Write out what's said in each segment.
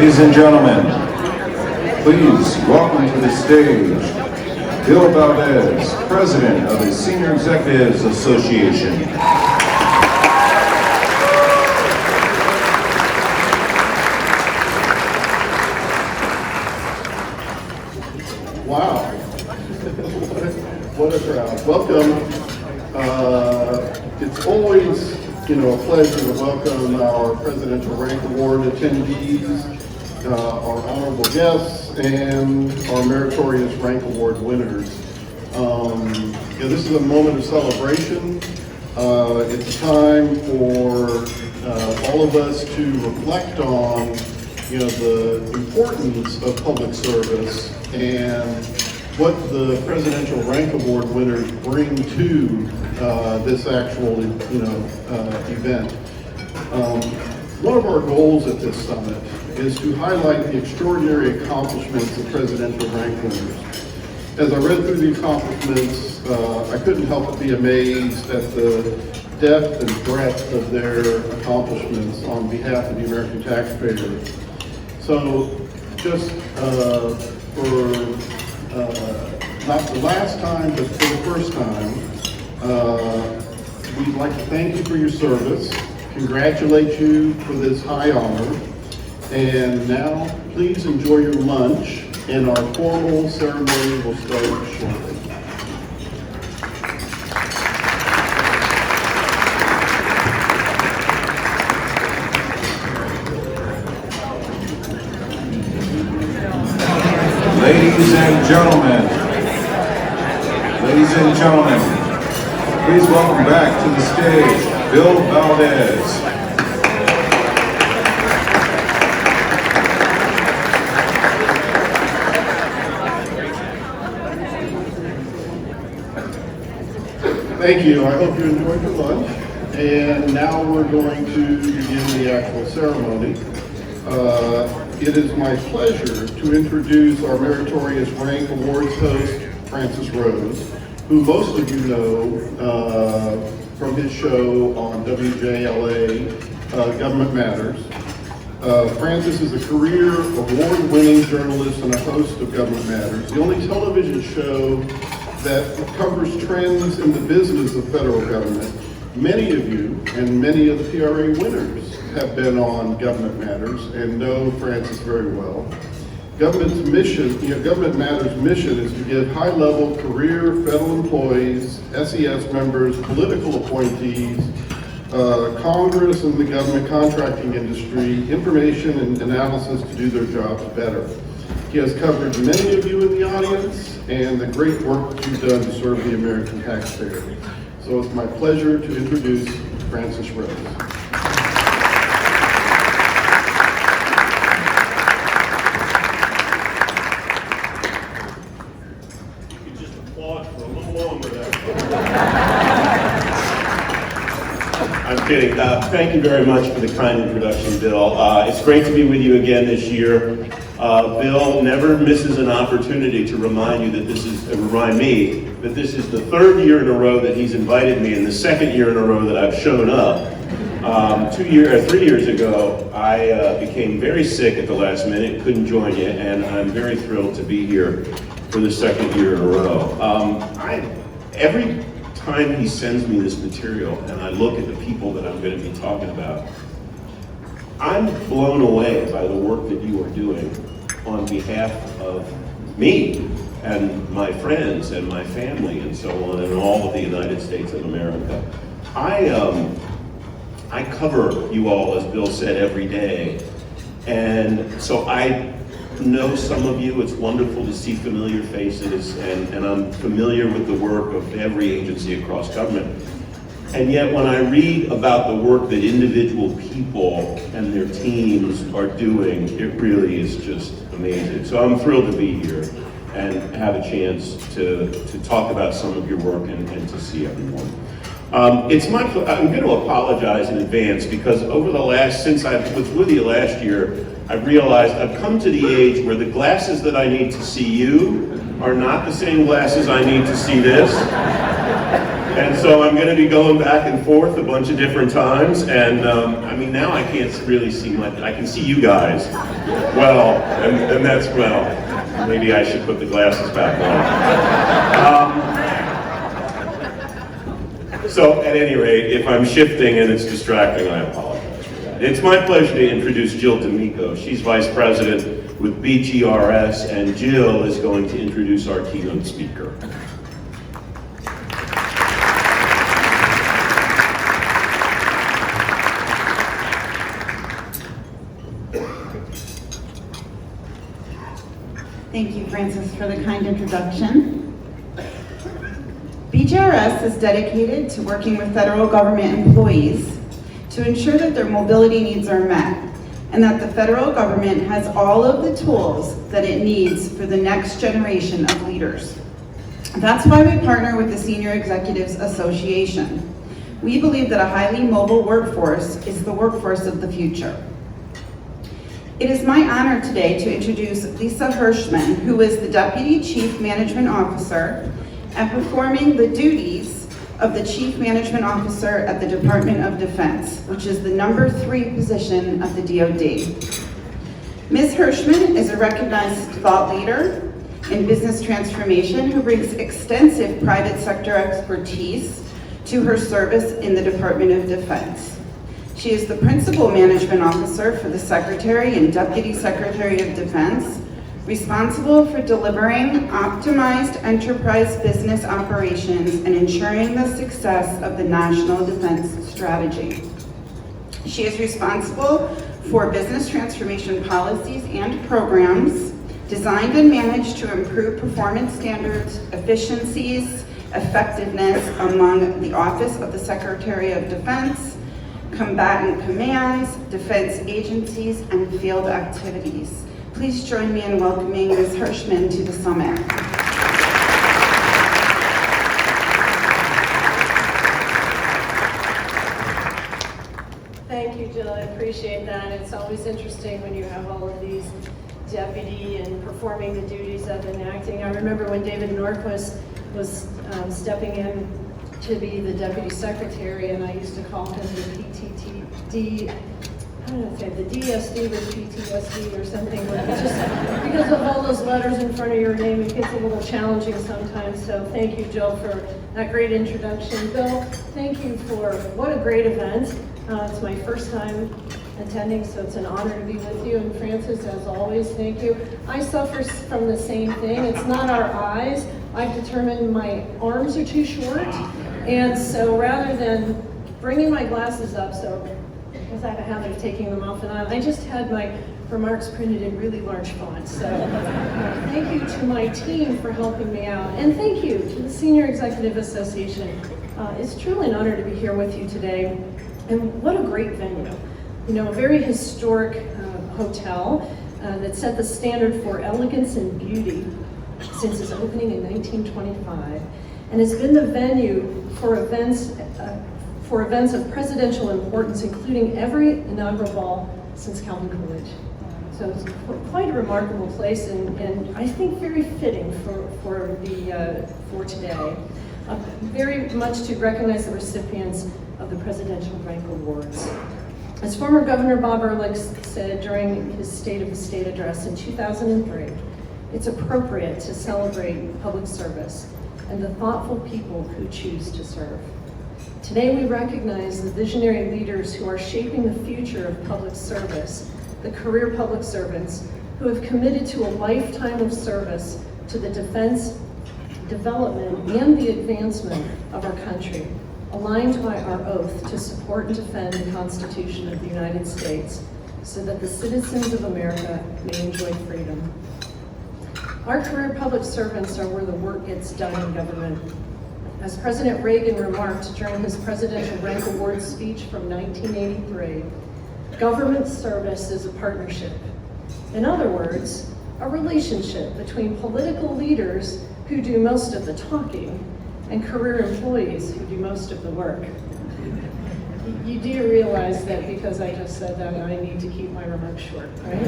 Ladies and gentlemen, please welcome to the stage Bill Valdez, President of the Senior Executives Association. Wow, what a crowd. Welcome. It's always, a pleasure to welcome our Presidential Rank Award attendees, our honorable guests, and our Meritorious Rank Award winners. This is a moment of celebration. It's a time for all of us to reflect on, the importance of public service and what the Presidential Rank Award winners bring to this actual, event. One of our goals at this summit is to highlight the extraordinary accomplishments of Presidential Rank winners. As I read through the accomplishments, I couldn't help but be amazed at the depth and breadth of their accomplishments on behalf of the American taxpayer. So, just for not the last time, but for the first time, we'd like to thank you for your service, congratulate you for this high honor, and now please enjoy your lunch, and our formal ceremony will start shortly. Ladies and gentlemen, please welcome back to the stage Bill Valdez. Thank you. I hope you enjoyed your lunch. And now we're going to begin the actual ceremony. It is my pleasure to introduce our Meritorious Rank Awards host, Francis Rose, who most of you know from his show on WJLA, Government Matters. Francis is a career award-winning journalist and a host of Government Matters, the only television show that covers trends in the business of federal government. Many of you and many of the PRA winners have been on Government Matters and know Francis very well. Government Matters' mission is to give high-level career federal employees, SES members, political appointees, Congress and the government contracting industry information and analysis to do their jobs better. He has covered many of you in the audience and the great work that you've done to serve the American taxpayer. So it's my pleasure to introduce Francis Rose. You just applaud for a little longer there. I'm kidding. Thank you very much for the kind introduction, Bill. It's great to be with you again this year. Bill never misses an opportunity to remind me that this is the third year in a row that he's invited me and the second year in a row that I've shown up. 3 years ago, I became very sick at the last minute, couldn't join you, and I'm very thrilled to be here for the second year in a row. Every time he sends me this material and I look at the people that I'm going to be talking about, I'm blown away by the work that you are doing on behalf of me and my friends and my family and so on and all of the United States of America. I cover you all, as Bill said, every day. And so I know some of you. It's wonderful to see familiar faces, and I'm familiar with the work of every agency across government. And yet when I read about the work that individual people and their teams are doing, it really is just amazing. So I'm thrilled to be here and have a chance to talk about some of your work and to see everyone. I'm going to apologize in advance because since I was with you last year, I've realized I've come to the age where the glasses that I need to see you are not the same glasses I need to see this. And so I'm going to be going back and forth a bunch of different times, and I mean, now I can't really see much. I can see you guys well, and that's, well, maybe I should put the glasses back on. So at any rate, if I'm shifting and it's distracting, I apologize for that. It's my pleasure to introduce Jill D'Amico. She's Vice President with BGRS, and Jill is going to introduce our keynote speaker. Thank you, Francis, for the kind introduction. BGRS is dedicated to working with federal government employees to ensure that their mobility needs are met and that the federal government has all of the tools that it needs for the next generation of leaders. That's why we partner with the Senior Executives Association. We believe that a highly mobile workforce is the workforce of the future. It is my honor today to introduce Lisa Hirschman, who is the Deputy Chief Management Officer and performing the duties of the Chief Management Officer at the Department of Defense, which is the number 3 position of the DoD. Ms. Hirschman is a recognized thought leader in business transformation who brings extensive private sector expertise to her service in the Department of Defense. She is the Principal Management Officer for the Secretary and Deputy Secretary of Defense, responsible for delivering optimized enterprise business operations and ensuring the success of the National Defense Strategy. She is responsible for business transformation policies and programs designed and managed to improve performance standards, efficiencies, effectiveness among the Office of the Secretary of Defense, combatant commands, defense agencies, and field activities. Please join me in welcoming Ms. Hirschman to the summit. Thank you, Jill. I appreciate that. It's always interesting when you have all of these deputy and performing the duties of enacting. I remember when David Norquist was stepping in to be the deputy secretary, and I used to call him the PTTD. I don't know, the DSD with PTSD or something. Like it's just because of all those letters in front of your name, it gets a little challenging sometimes. So thank you, Jill, for that great introduction. Bill, thank you for what a great event. It's my first time attending, so it's an honor to be with you. And Francis, as always, thank you. I suffer from the same thing. It's not our eyes. I've determined my arms are too short, and so rather than bringing my glasses up, so because I have a habit of taking them off and on, I just had my remarks printed in really large font. So thank you to my team for helping me out, and thank you to the Senior Executive Association. It's truly an honor to be here with you today, and what a great venue. You know, a very historic hotel that set the standard for elegance and beauty since its opening in 1925, and has been the venue for events of presidential importance, including every inaugural ball since Calvin Coolidge. So it's quite a remarkable place, and I think very fitting for today. Very much to recognize the recipients of the Presidential Rank Awards. As former Governor Bob Ehrlich said during his State of the State address in 2003, it's appropriate to celebrate public service and the thoughtful people who choose to serve. Today we recognize the visionary leaders who are shaping the future of public service, the career public servants who have committed to a lifetime of service to the defense, development, and the advancement of our country, aligned by our oath to support and defend the Constitution of the United States so that the citizens of America may enjoy freedom. Our career public servants are where the work gets done in government. As President Reagan remarked during his Presidential Rank Awards speech from 1983, government service is a partnership. In other words, a relationship between political leaders who do most of the talking and career employees who do most of the work. You do realize that because I just said that, I need to keep my remarks short, right?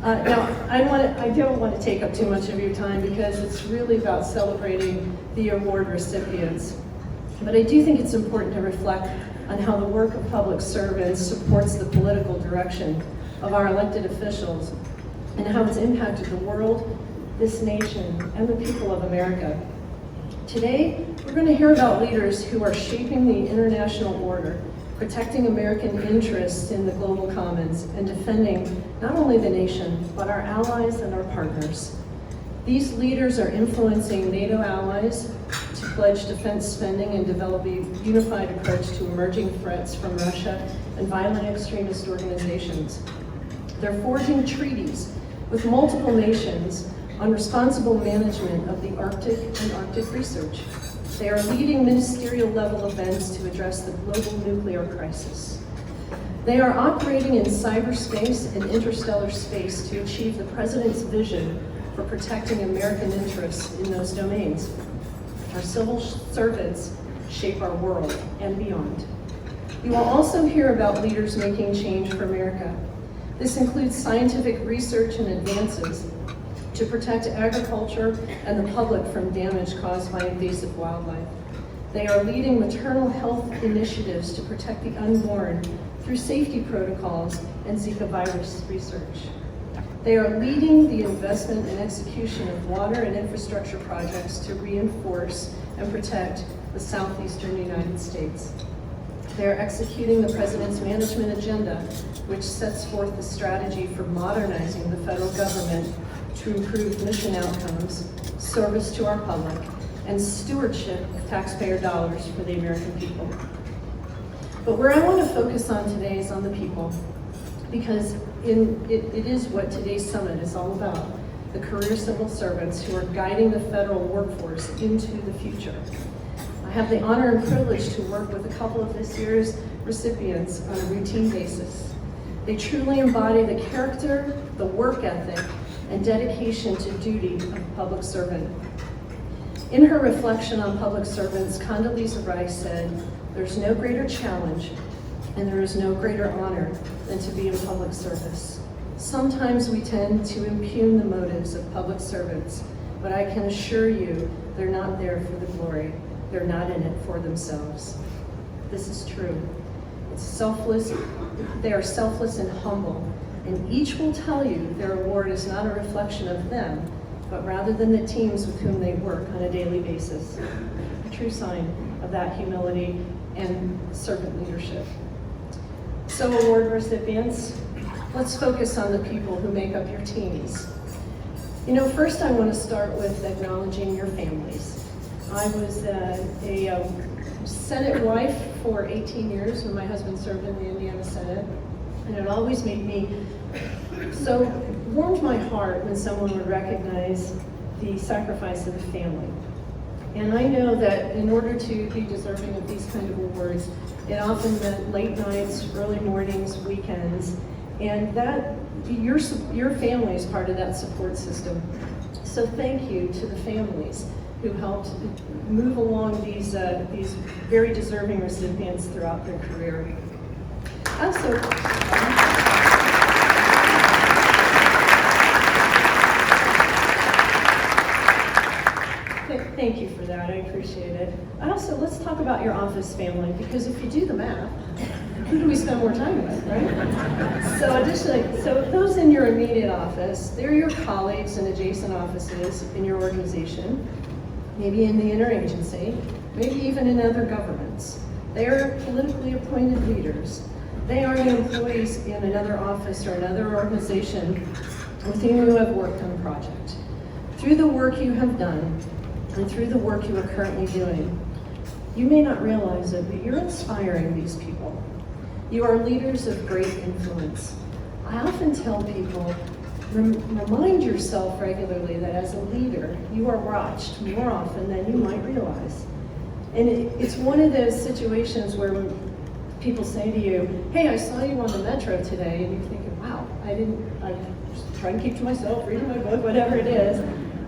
Now, I don't want to take up too much of your time because it's really about celebrating the award recipients. But I do think it's important to reflect on how the work of public servants supports the political direction of our elected officials and how it's impacted the world, this nation, and the people of America. Today, we're going to hear about leaders who are shaping the international order, protecting American interests in the global commons, and defending not only the nation, but our allies and our partners. These leaders are influencing NATO allies to pledge defense spending and develop a unified approach to emerging threats from Russia and violent extremist organizations. They're forging treaties with multiple nations on responsible management of the Arctic and Arctic research. They are leading ministerial level events to address the global nuclear crisis. They are operating in cyberspace and interstellar space to achieve the President's vision for protecting American interests in those domains. Our civil servants shape our world and beyond. You will also hear about leaders making change for America. This includes scientific research and advances to protect agriculture and the public from damage caused by invasive wildlife. They are leading maternal health initiatives to protect the unborn through safety protocols and Zika virus research. They are leading the investment and execution of water and infrastructure projects to reinforce and protect the southeastern United States. They are executing the President's management agenda, which sets forth the strategy for modernizing the federal government to improve mission outcomes, service to our public, and stewardship of taxpayer dollars for the American people. But where I want to focus on today is on the people, because it is what today's summit is all about, the career civil servants who are guiding the federal workforce into the future. I have the honor and privilege to work with a couple of this year's recipients on a routine basis. They truly embody the character, the work ethic, and dedication to duty of a public servant. In her reflection on public servants, Condoleezza Rice said, "There's no greater challenge and there is no greater honor than to be in public service. Sometimes we tend to impugn the motives of public servants, but I can assure you they're not there for the glory. They're not in it for themselves." This is true. It's selfless. They are selfless and humble, and each will tell you their award is not a reflection of them, but rather than the teams with whom they work on a daily basis. A true sign of that humility and servant leadership. So award recipients, let's focus on the people who make up your teams. You know, first I want to start with acknowledging your families. I was a Senate wife for 18 years when my husband served in the Indiana Senate, and it always made me so warmed my heart when someone would recognize the sacrifice of the family. And I know that in order to be deserving of these kind of awards, it often meant late nights, early mornings, weekends, and that your family is part of that support system. So thank you to the families who helped move along these very deserving recipients throughout their career. Thank you for that, I appreciate it. Let's talk about your office family, because if you do the math, who do we spend more time with, right? So those in your immediate office, they're your colleagues in adjacent offices in your organization, maybe in the interagency, maybe even in other governments. They are politically appointed leaders. They are the employees in another office or another organization with whom you have worked on a project. Through the work you have done, and through the work you are currently doing, you may not realize it, but you're inspiring these people. You are leaders of great influence. I often tell people, remind yourself regularly that as a leader, you are watched more often than you might realize. And it's one of those situations where when people say to you, "Hey, I saw you on the Metro today," and you're thinking, "Wow, I'm just trying to keep to myself, reading my book, whatever it is,"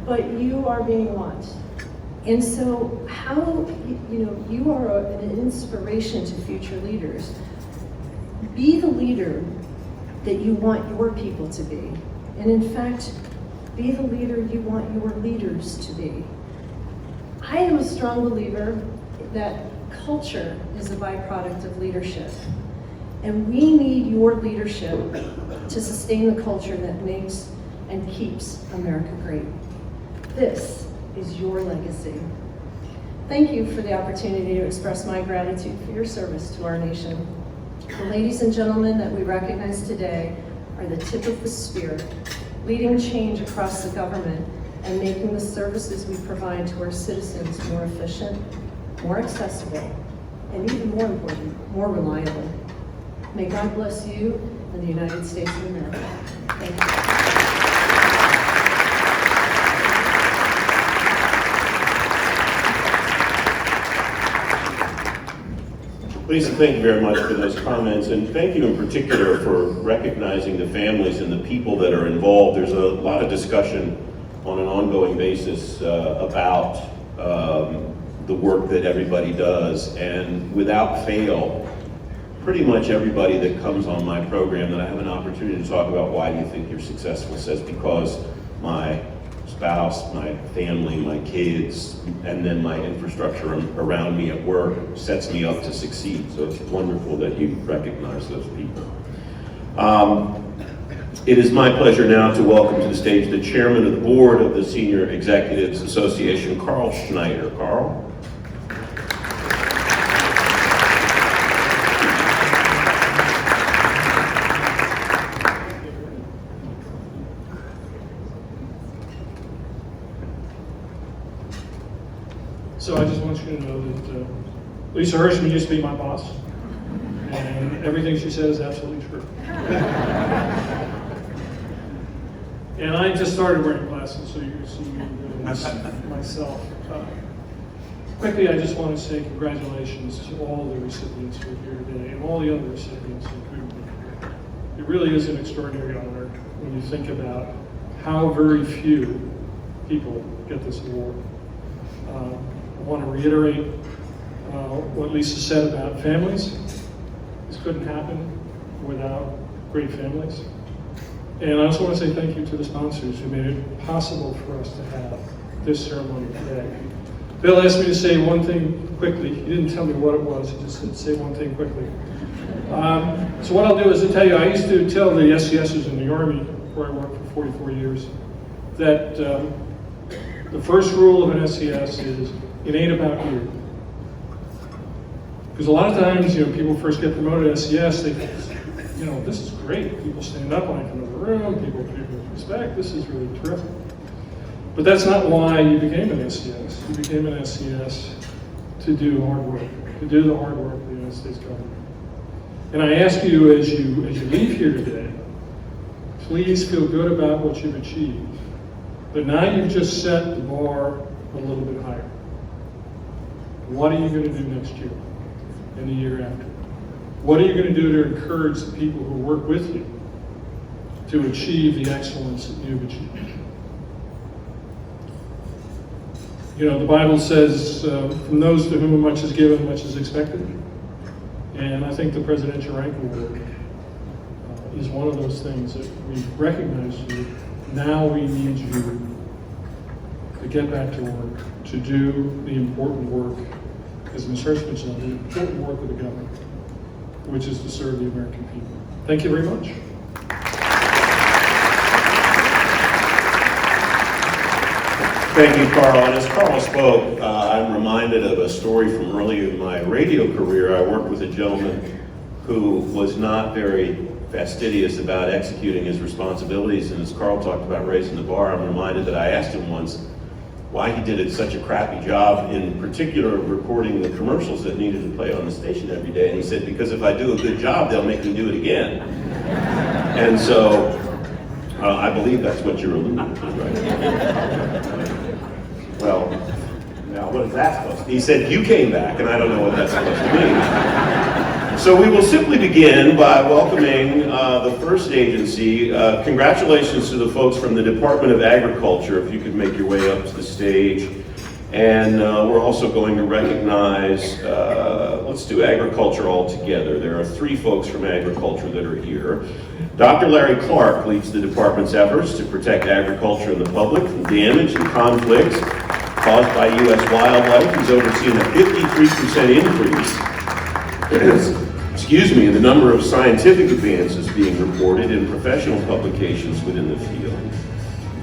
but you are being watched. And so you are an inspiration to future leaders. Be the leader that you want your people to be. and in fact, be the leader you want your leaders to be. I am a strong believer that culture is a byproduct of leadership. And we need your leadership to sustain the culture that makes and keeps America great. This is your legacy. Thank you for the opportunity to express my gratitude for your service to our nation. The ladies and gentlemen that we recognize today are the tip of the spear, leading change across the government and making the services we provide to our citizens more efficient, more accessible, and even more important, more reliable. May God bless you and the United States of America. Thank you. Lisa, thank you very much for those comments, and thank you in particular for recognizing the families and the people that are involved. There's a lot of discussion on an ongoing basis about the work that everybody does, and without fail, pretty much everybody that comes on my program that I have an opportunity to talk about why do you think you're successful says because my spouse, my family, my kids, and then my infrastructure around me at work sets me up to succeed. So it's wonderful that you recognize those people. It is my pleasure now to welcome to the stage the chairman of the board of the Senior Executives Association, Carl Schneider. Carl? So I just want you to know that Lisa Hirschman used to be my boss, and everything she said is absolutely true. And I just started wearing glasses, so you can see myself. Quickly, I just want to say congratulations to all the recipients who are here today, and all the other recipients who couldn't be here. It really is an extraordinary honor when you think about how very few people get this award. I want to reiterate what Lisa said about families. This couldn't happen without great families. And I also want to say thank you to the sponsors who made it possible for us to have this ceremony today. Bill asked me to say one thing quickly. He didn't tell me what it was, he just said say one thing quickly. So what I'll do is I'll tell you, I used to tell the SCSs in the Army, where I worked for 44 years, that the first rule of an SCS is it ain't about you. Because a lot of times, people first get promoted to SCS, they think, this is great. People stand up when I come to the room, people treat me with respect, this is really terrific. But that's not why you became an SCS. You became an SCS to do hard work, to do the hard work of the United States government. And I ask you, as you leave here today, please feel good about what you've achieved. But now you've just set the bar a little bit higher. What are you going to do next year and the year after? What are you going to do to encourage the people who work with you to achieve the excellence that you've achieved? The Bible says, from those to whom much is given, much is expected. And I think the Presidential Rank Award is one of those things that we recognize you. Now we need you to get back to work, to do the important work, as Ms. Hirschman said, the important work of the government, which is to serve the American people. Thank you very much. Thank you, Carl. And as Carl spoke, I'm reminded of a story from early in my radio career. I worked with a gentleman who was not very fastidious about executing his responsibilities, and as Carl talked about raising the bar, I'm reminded that I asked him once why he did such a crappy job, in particular recording the commercials that needed to play on the station every day, and he said, because if I do a good job, they'll make me do it again. And so, I believe that's what you're alluding to, right? Well, now what is that supposed to mean? He said, you came back, and I don't know what that's supposed to mean. So we will simply begin by welcoming the first agency. Congratulations to the folks from the Department of Agriculture, if you could make your way up to the stage. And we're also going to recognize, let's do agriculture all together. There are 3 folks from agriculture that are here. Dr. Larry Clark leads the department's efforts to protect agriculture and the public from damage and conflicts caused by U.S. wildlife. He's overseen a 53% increase in the number of scientific advances being reported in professional publications within the field.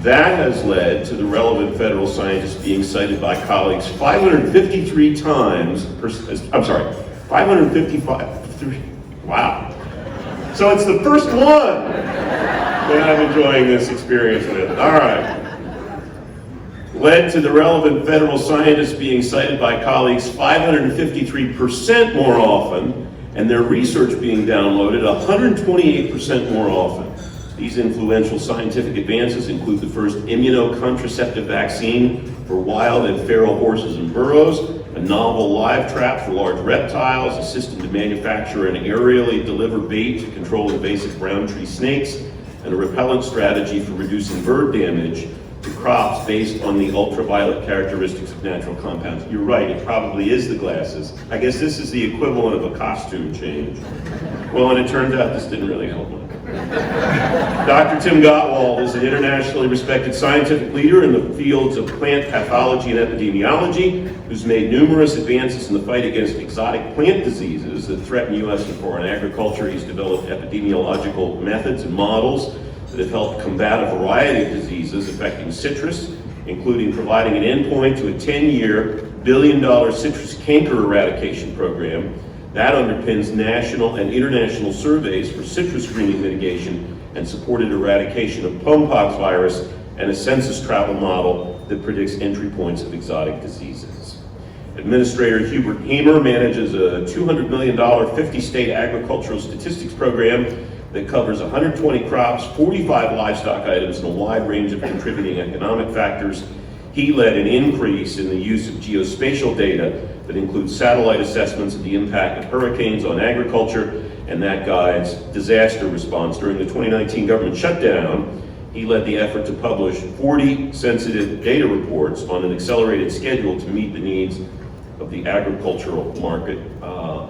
That has led to the relevant federal scientists being cited by colleagues 555, wow. So it's the first one that I'm enjoying this experience with. All right. Led to the relevant federal scientists being cited by colleagues 553% more often, and their research being downloaded 128% more often. These influential scientific advances include the first immunocontraceptive vaccine for wild and feral horses and burros, a novel live trap for large reptiles, a system to manufacture an aerially delivered bait to control invasive brown tree snakes, and a repellent strategy for reducing bird damage to crops based on the ultraviolet characteristics of natural compounds. You're right, it probably is the glasses. I guess this is the equivalent of a costume change. Well, and it turns out this didn't really help much. Dr. Tim Gottwald is an internationally respected scientific leader in the fields of plant pathology and epidemiology, who's made numerous advances in the fight against exotic plant diseases that threaten U.S. and foreign agriculture. He's developed epidemiological methods and models that have helped combat a variety of diseases affecting citrus, including providing an endpoint to a 10-year, billion-dollar citrus canker eradication program. That underpins national and international surveys for citrus greening mitigation and supported eradication of plumpox virus and a census travel model that predicts entry points of exotic diseases. Administrator Hubert Hamer manages a $200 million 50-state agricultural statistics program that covers 120 crops, 45 livestock items, and a wide range of contributing economic factors. He led an increase in the use of geospatial data that includes satellite assessments of the impact of hurricanes on agriculture, and that guides disaster response. During the 2019 government shutdown, he led the effort to publish 40 sensitive data reports on an accelerated schedule to meet the needs of the agricultural market.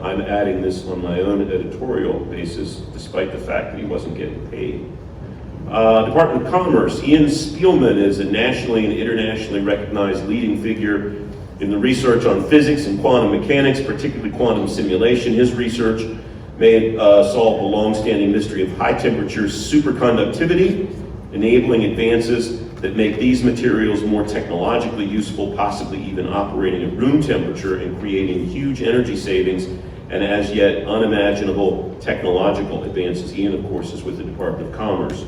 I'm adding this on my own editorial basis, despite the fact that he wasn't getting paid. Department of Commerce, Ian Spielman is a nationally and internationally recognized leading figure in the research on physics and quantum mechanics, particularly quantum simulation. His research may solve the long-standing mystery of high-temperature superconductivity, enabling advances that make these materials more technologically useful, possibly even operating at room temperature and creating huge energy savings and as yet unimaginable technological advances. Ian, of course, is with the Department of Commerce.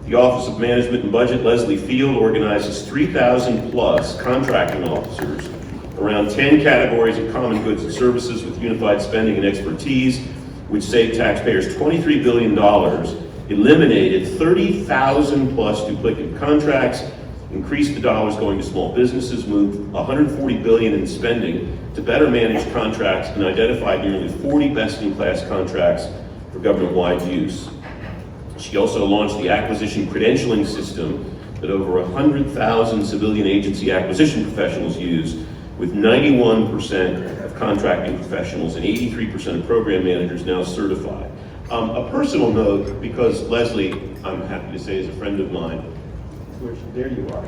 The Office of Management and Budget, Leslie Field, organizes 3,000 plus contracting officers around 10 categories of common goods and services with unified spending and expertise, which saved taxpayers $23 billion, eliminated 30,000 plus duplicative contracts, increased the dollars going to small businesses, moved $140 billion in spending to better manage contracts, and identified nearly 40 best-in-class contracts for government-wide use. She also launched the acquisition credentialing system that over 100,000 civilian agency acquisition professionals use, with 91% of contracting professionals and 83% of program managers now certified. A personal note, because Leslie, I'm happy to say, is a friend of mine. There you are.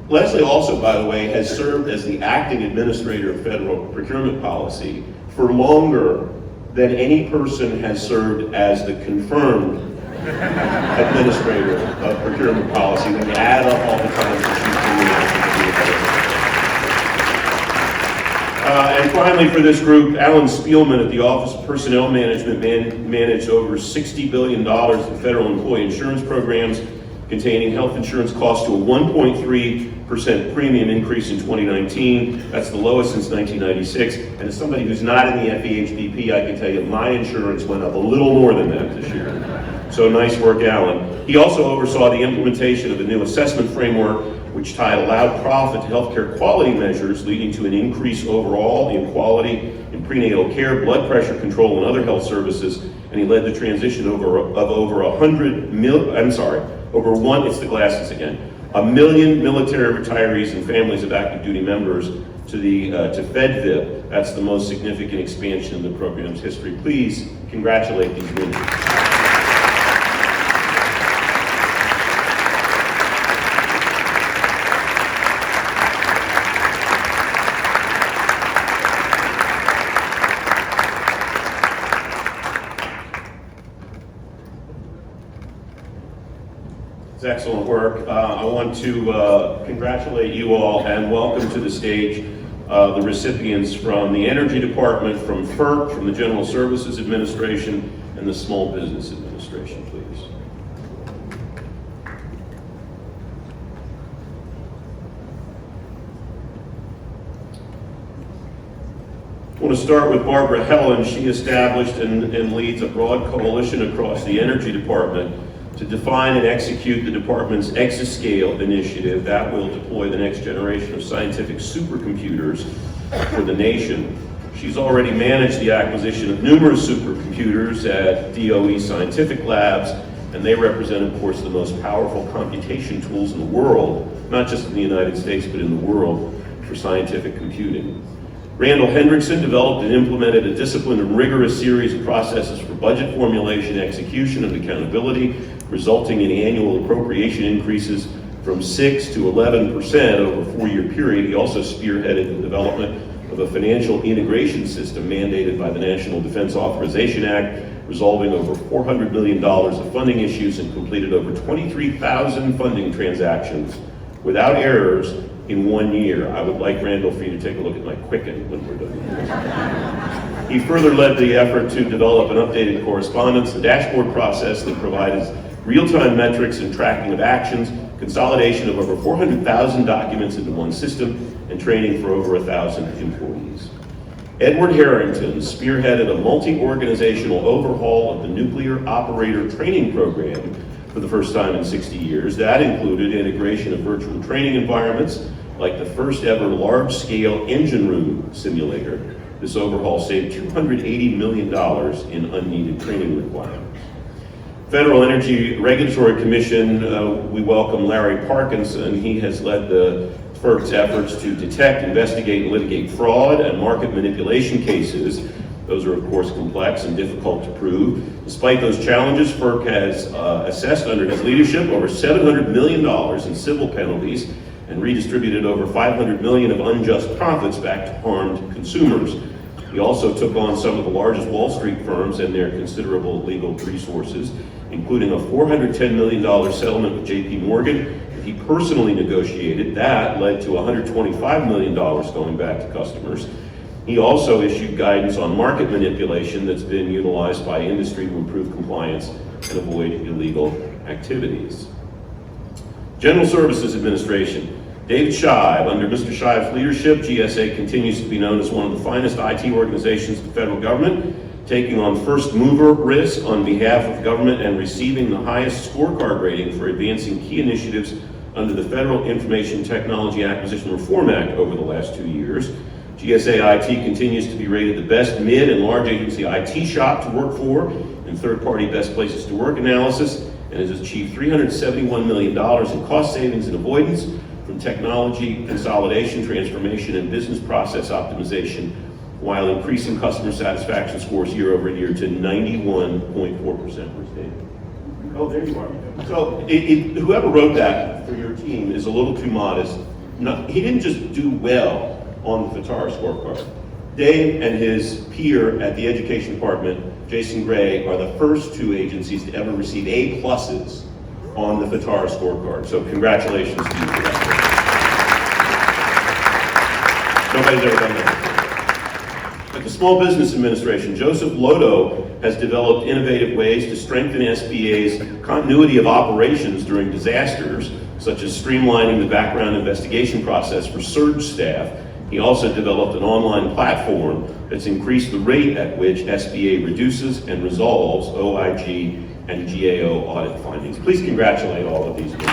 Leslie also, by the way, has served as the acting administrator of federal procurement policy for longer than any person has served as the confirmed administrator of procurement policy when you add up all the times that she's been. And finally, for this group, Alan Spielman at the Office of Personnel Management managed over $60 billion in federal employee insurance programs, containing health insurance costs to a 1.3% premium increase in 2019. That's the lowest since 1996. And as somebody who's not in the FEHBP, I can tell you my insurance went up a little more than that this year. So nice work, Alan. He also oversaw the implementation of a new assessment framework which tied allowed profit to healthcare quality measures, leading to an increase overall in quality in prenatal care, blood pressure control, and other health services. And he led the transition of over 100 million military retirees and families of active duty members to FedVIP. That's the most significant expansion in the program's history. Please congratulate these winners. It's excellent work. I want to congratulate you all and welcome to the stage the recipients from the Energy Department, from FERC, from the General Services Administration, and the Small Business Administration, please. I want to start with Barbara Helen. She established and leads a broad coalition across the Energy Department to define and execute the department's Exascale initiative that will deploy the next generation of scientific supercomputers for the nation. She's already managed the acquisition of numerous supercomputers at DOE scientific labs, and they represent, of course, the most powerful computation tools in the world, not just in the United States, but in the world for scientific computing. Randall Hendrickson developed and implemented a disciplined and rigorous series of processes for budget formulation, execution, and accountability, resulting in annual appropriation increases from 6 to 11% over a 4-year period. He also spearheaded the development of a financial integration system mandated by the National Defense Authorization Act, resolving over $400 million of funding issues and completed over 23,000 funding transactions without errors in 1 year. I would like Randall for you to take a look at my Quicken when we're done with this. He further led the effort to develop an updated correspondence and dashboard process that provides real-time metrics and tracking of actions, consolidation of over 400,000 documents into one system, and training for over 1,000 employees. Edward Harrington spearheaded a multi-organizational overhaul of the nuclear operator training program for the first time in 60 years. That included integration of virtual training environments, like the first ever large-scale engine room simulator. This overhaul saved $280 million in unneeded training requirements. Federal Energy Regulatory Commission, we welcome Larry Parkinson. He has led the FERC's efforts to detect, investigate, and litigate fraud and market manipulation cases. Those are, of course, complex and difficult to prove. Despite those challenges, FERC has assessed under his leadership over $700 million in civil penalties and redistributed over $500 million of unjust profits back to harmed consumers. He also took on some of the largest Wall Street firms and their considerable legal resources, including a $410 million settlement with JP Morgan that he personally negotiated. That led to $125 million going back to customers. He also issued guidance on market manipulation that's been utilized by industry to improve compliance and avoid illegal activities. General Services Administration. David Shive. Under Mr. Shive's leadership, GSA continues to be known as one of the finest IT organizations in the federal government, taking on first mover risk on behalf of government and receiving the highest scorecard rating for advancing key initiatives under the Federal Information Technology Acquisition Reform Act over the last 2 years. GSA IT continues to be rated the best mid and large agency IT shop to work for in third-party best places to work analysis, and has achieved $371 million in cost savings and avoidance from technology consolidation, transformation, and business process optimization, while increasing customer satisfaction scores year over year to 91.4%. Oh, there you are. So whoever wrote that for your team is a little too modest. No, he didn't just do well on the FITARA scorecard. Dave and his peer at the Education Department, Jason Gray, are the first 2 agencies to ever receive A+ on the FITARA scorecard. So congratulations to you for that. Nobody's ever done that. At the Small Business Administration, Joseph Lodo has developed innovative ways to strengthen SBA's continuity of operations during disasters, such as streamlining the background investigation process for surge staff. He also developed an online platform that's increased the rate at which SBA reduces and resolves OIG and GAO audit findings. Please congratulate all of these people.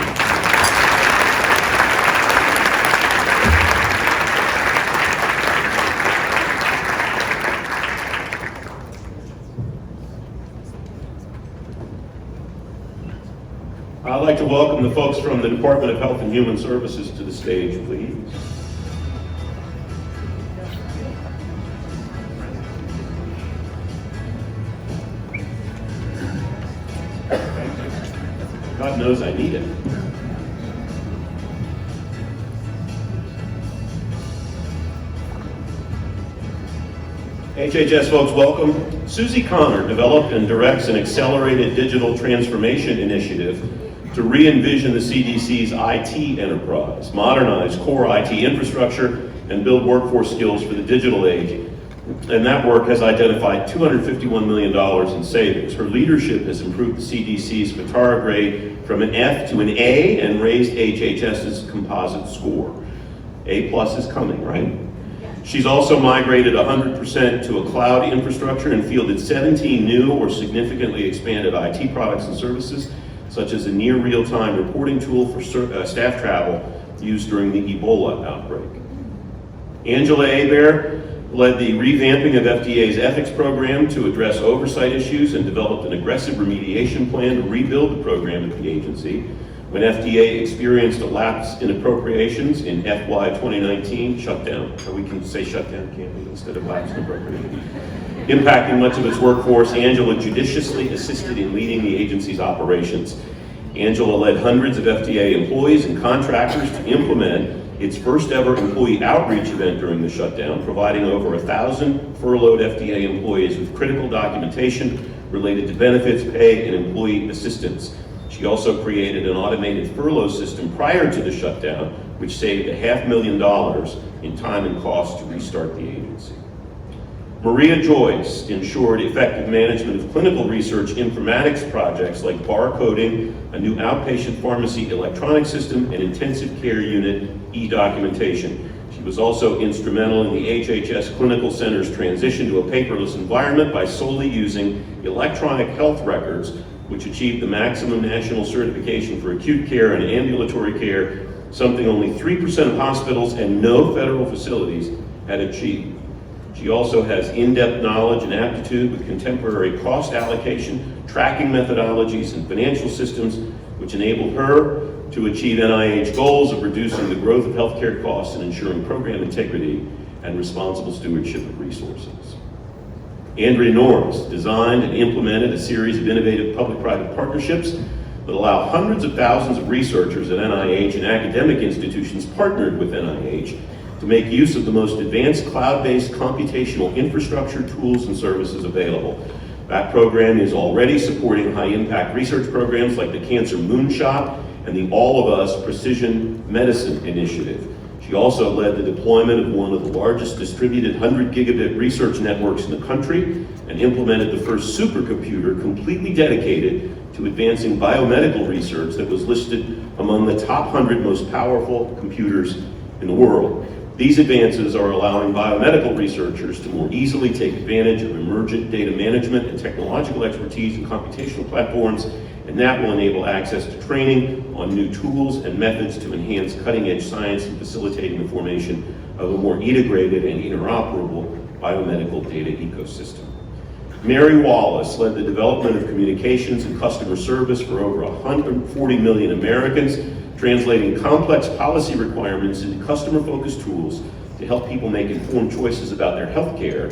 I'd like to welcome the folks from the Department of Health and Human Services to the stage, please. God knows I need it. HHS folks, welcome. Susie Connor developed and directs an accelerated digital transformation initiative to re-envision the CDC's IT enterprise, modernize core IT infrastructure, and build workforce skills for the digital age. And that work has identified $251 million in savings. Her leadership has improved the CDC's FITARA grade from an F to an A and raised HHS's composite score. A+ is coming, right? She's also migrated 100% to a cloud infrastructure and fielded 17 new or significantly expanded IT products and services, such as a near real-time reporting tool for staff travel used during the Ebola outbreak. Angela Hebert led the revamping of FDA's ethics program to address oversight issues and developed an aggressive remediation plan to rebuild the program at the agency. When FDA experienced a lapse in appropriations in FY 2019, shutdown, or we can say shutdown, can't we, instead of lapse in appropriations, impacting much of its workforce, Angela judiciously assisted in leading the agency's operations. Angela led hundreds of FDA employees and contractors to implement its first ever employee outreach event during the shutdown, providing over 1,000 furloughed FDA employees with critical documentation related to benefits, pay, and employee assistance. She also created an automated furlough system prior to the shutdown, which saved $500,000 in time and cost to restart the agency. Maria Joyce ensured effective management of clinical research informatics projects like barcoding, a new outpatient pharmacy electronic system, and intensive care unit e-documentation. She was also instrumental in the HHS Clinical Center's transition to a paperless environment by solely using electronic health records, which achieved the maximum national certification for acute care and ambulatory care, something only 3% of hospitals and no federal facilities had achieved. She also has in-depth knowledge and aptitude with contemporary cost allocation, tracking methodologies, and financial systems, which enabled her to achieve NIH goals of reducing the growth of healthcare costs and ensuring program integrity and responsible stewardship of resources. Andrea Norris designed and implemented a series of innovative public-private partnerships that allow hundreds of thousands of researchers at NIH and academic institutions partnered with NIH to make use of the most advanced cloud-based computational infrastructure, tools, and services available. That program is already supporting high-impact research programs like the Cancer Moonshot and the All of Us Precision Medicine Initiative. She also led the deployment of one of the largest distributed 100 gigabit research networks in the country and implemented the first supercomputer completely dedicated to advancing biomedical research that was listed among the top 100 most powerful computers in the world. These advances are allowing biomedical researchers to more easily take advantage of emergent data management and technological expertise in computational platforms, and that will enable access to training on new tools and methods to enhance cutting-edge science and facilitating the formation of a more integrated and interoperable biomedical data ecosystem. Mary Wallace led the development of communications and customer service for over 140 million Americans, translating complex policy requirements into customer-focused tools to help people make informed choices about their health care.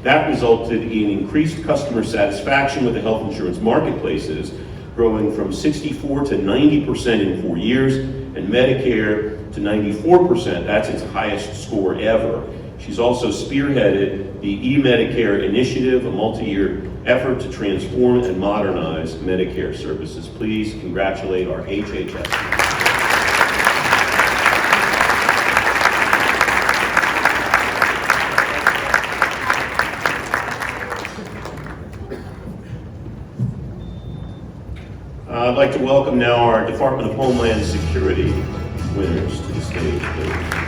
That resulted in increased customer satisfaction with the health insurance marketplaces, growing from 64 to 90% in 4 years, and Medicare to 94%. That's its highest score ever. She's also spearheaded the eMedicare initiative, a multi-year effort to transform and modernize Medicare services. Please congratulate our HHS. I'd like to welcome now our Department of Homeland Security winners to the stage, please.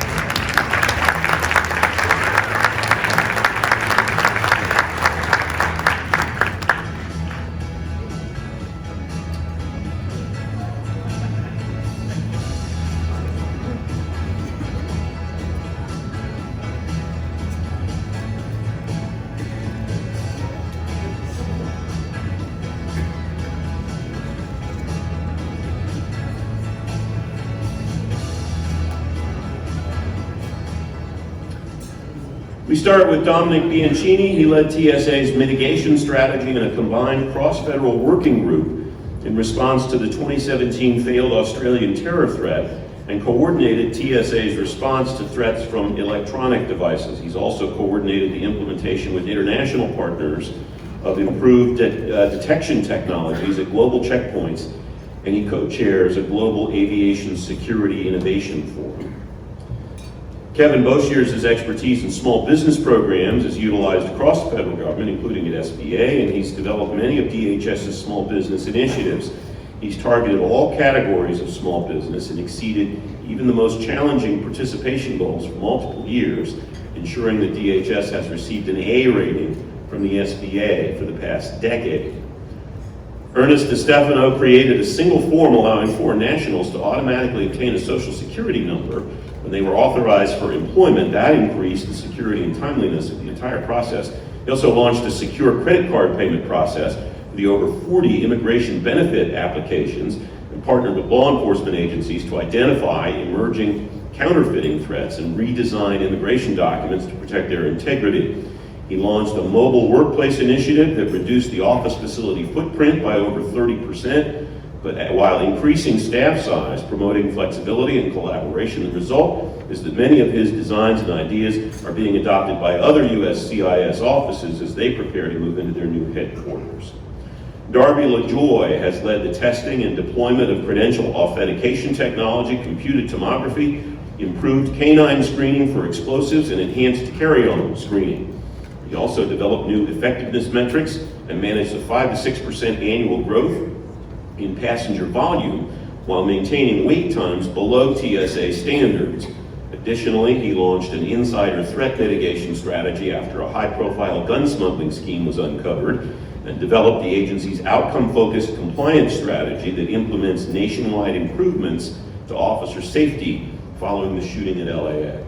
We start with Dominic Bianchini. He led TSA's mitigation strategy in a combined cross-federal working group in response to the 2017 failed Australian terror threat and coordinated TSA's response to threats from electronic devices. He's also coordinated the implementation with international partners of improved detection technologies at global checkpoints and he co-chairs a Global Aviation Security Innovation Forum. Kevin Boshears' expertise in small business programs is utilized across the federal government, including at SBA, and he's developed many of DHS's small business initiatives. He's targeted all categories of small business and exceeded even the most challenging participation goals for multiple years, ensuring that DHS has received an A rating from the SBA for the past decade. Ernest DeStefano created a single form allowing foreign nationals to automatically obtain a social security number when they were authorized for employment. That increased the security and timeliness of the entire process. He also launched a secure credit card payment process for the over 40 immigration benefit applications and partnered with law enforcement agencies to identify emerging counterfeiting threats and redesign immigration documents to protect their integrity. He launched a mobile workplace initiative that reduced the office facility footprint by over 30%, but while increasing staff size, promoting flexibility and collaboration. The result is that many of his designs and ideas are being adopted by other USCIS offices as they prepare to move into their new headquarters. Darby LaJoy has led the testing and deployment of credential authentication technology, computed tomography, improved canine screening for explosives, and enhanced carry-on screening. He also developed new effectiveness metrics and managed a 5 to 6% annual growth in passenger volume while maintaining wait times below TSA standards. Additionally, he launched an insider threat mitigation strategy after a high-profile gun smuggling scheme was uncovered, and developed the agency's outcome-focused compliance strategy that implements nationwide improvements to officer safety following the shooting at LAX.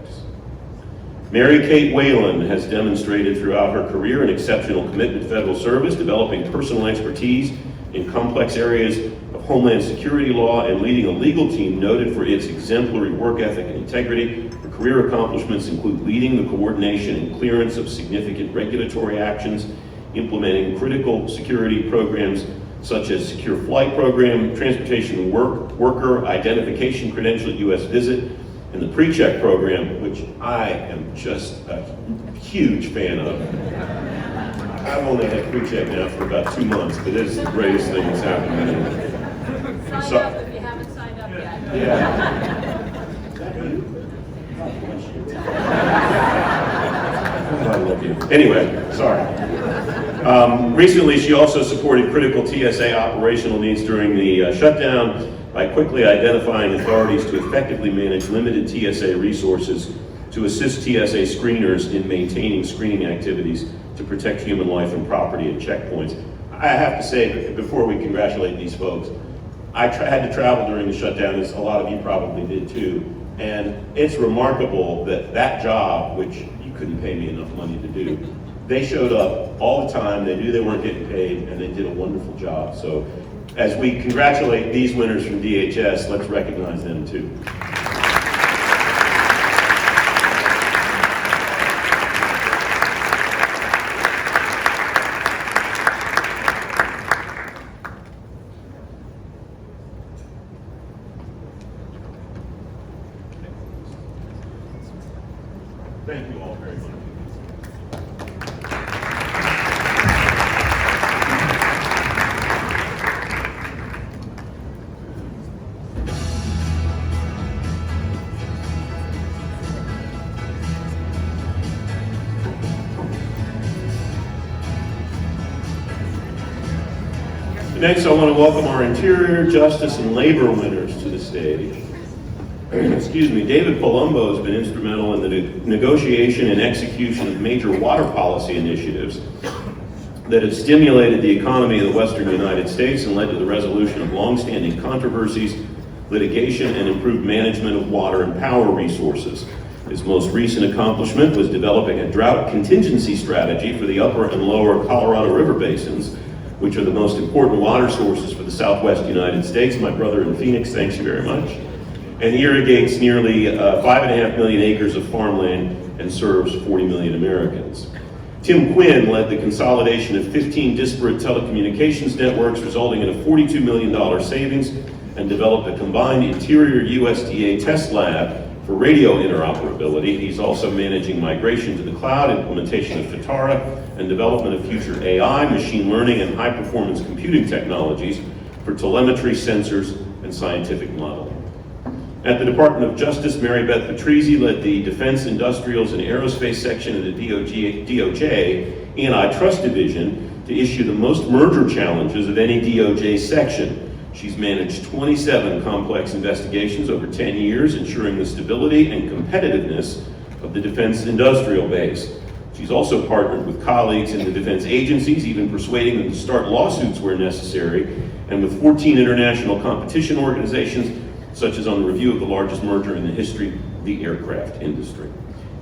Mary Kate Whalen has demonstrated throughout her career an exceptional commitment to federal service, developing personal expertise in complex areas of homeland security law and leading a legal team noted for its exemplary work ethic and integrity. Her career accomplishments include leading the coordination and clearance of significant regulatory actions, implementing critical security programs such as Secure Flight Program, Transportation Worker Identification Credential U.S. Visit, and the PreCheck program, which I am just a huge fan of. I've only had PreCheck now for about 2 months, but it's the greatest thing that's happened. Sign up if you haven't signed up yet. I love you. Anyway, sorry. Recently, she also supported critical TSA operational needs during the shutdown by quickly identifying authorities to effectively manage limited TSA resources to assist TSA screeners in maintaining screening activities to protect human life and property at checkpoints. I have to say, before we congratulate these folks, I had to travel during the shutdown, as a lot of you probably did too, and it's remarkable that that job, which you couldn't pay me enough money to do, they showed up all the time, they knew they weren't getting paid, and they did a wonderful job. So as we congratulate these winners from DHS, let's recognize them too. Thank you all very much. Next, I want to welcome our Interior, Justice, and Labor winners to the stage. Excuse me, David Palumbo has been instrumental in the negotiation and execution of major water policy initiatives that have stimulated the economy of the Western United States and led to the resolution of longstanding controversies, litigation, and improved management of water and power resources. His most recent accomplishment was developing a drought contingency strategy for the upper and lower Colorado River basins, which are the most important water sources for the Southwest United States. My brother in Phoenix, thanks you very much. And irrigates nearly 5.5 million acres of farmland and serves 40 million Americans. Tim Quinn led the consolidation of 15 disparate telecommunications networks, resulting in a $42 million savings, and developed a combined Interior USDA test lab for radio interoperability. He's also managing migration to the cloud, implementation of FITARA, and development of future AI, machine learning, and high-performance computing technologies for telemetry, sensors, and scientific modeling. At the Department of Justice, Mary Beth Patrizzi led the Defense, Industrials, and Aerospace section of the DOJ Antitrust Division to issue the most merger challenges of any DOJ section. She's managed 27 complex investigations over 10 years, ensuring the stability and competitiveness of the defense industrial base. She's also partnered with colleagues in the defense agencies, even persuading them to start lawsuits where necessary, and with 14 international competition organizations, such as on the review of the largest merger in the history of the aircraft industry.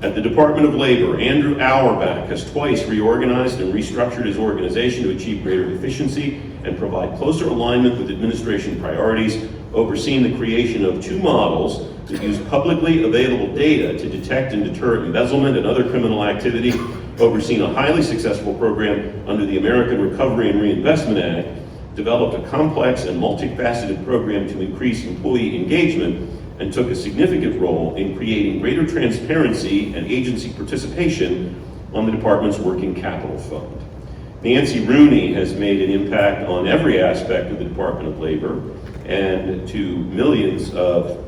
At the Department of Labor, Andrew Auerbach has twice reorganized and restructured his organization to achieve greater efficiency and provide closer alignment with administration priorities, overseeing the creation of 2 models that use publicly available data to detect and deter embezzlement and other criminal activity, overseen a highly successful program under the American Recovery and Reinvestment Act, developed a complex and multifaceted program to increase employee engagement, and took a significant role in creating greater transparency and agency participation on the department's working capital fund. Nancy Rooney has made an impact on every aspect of the Department of Labor and to millions of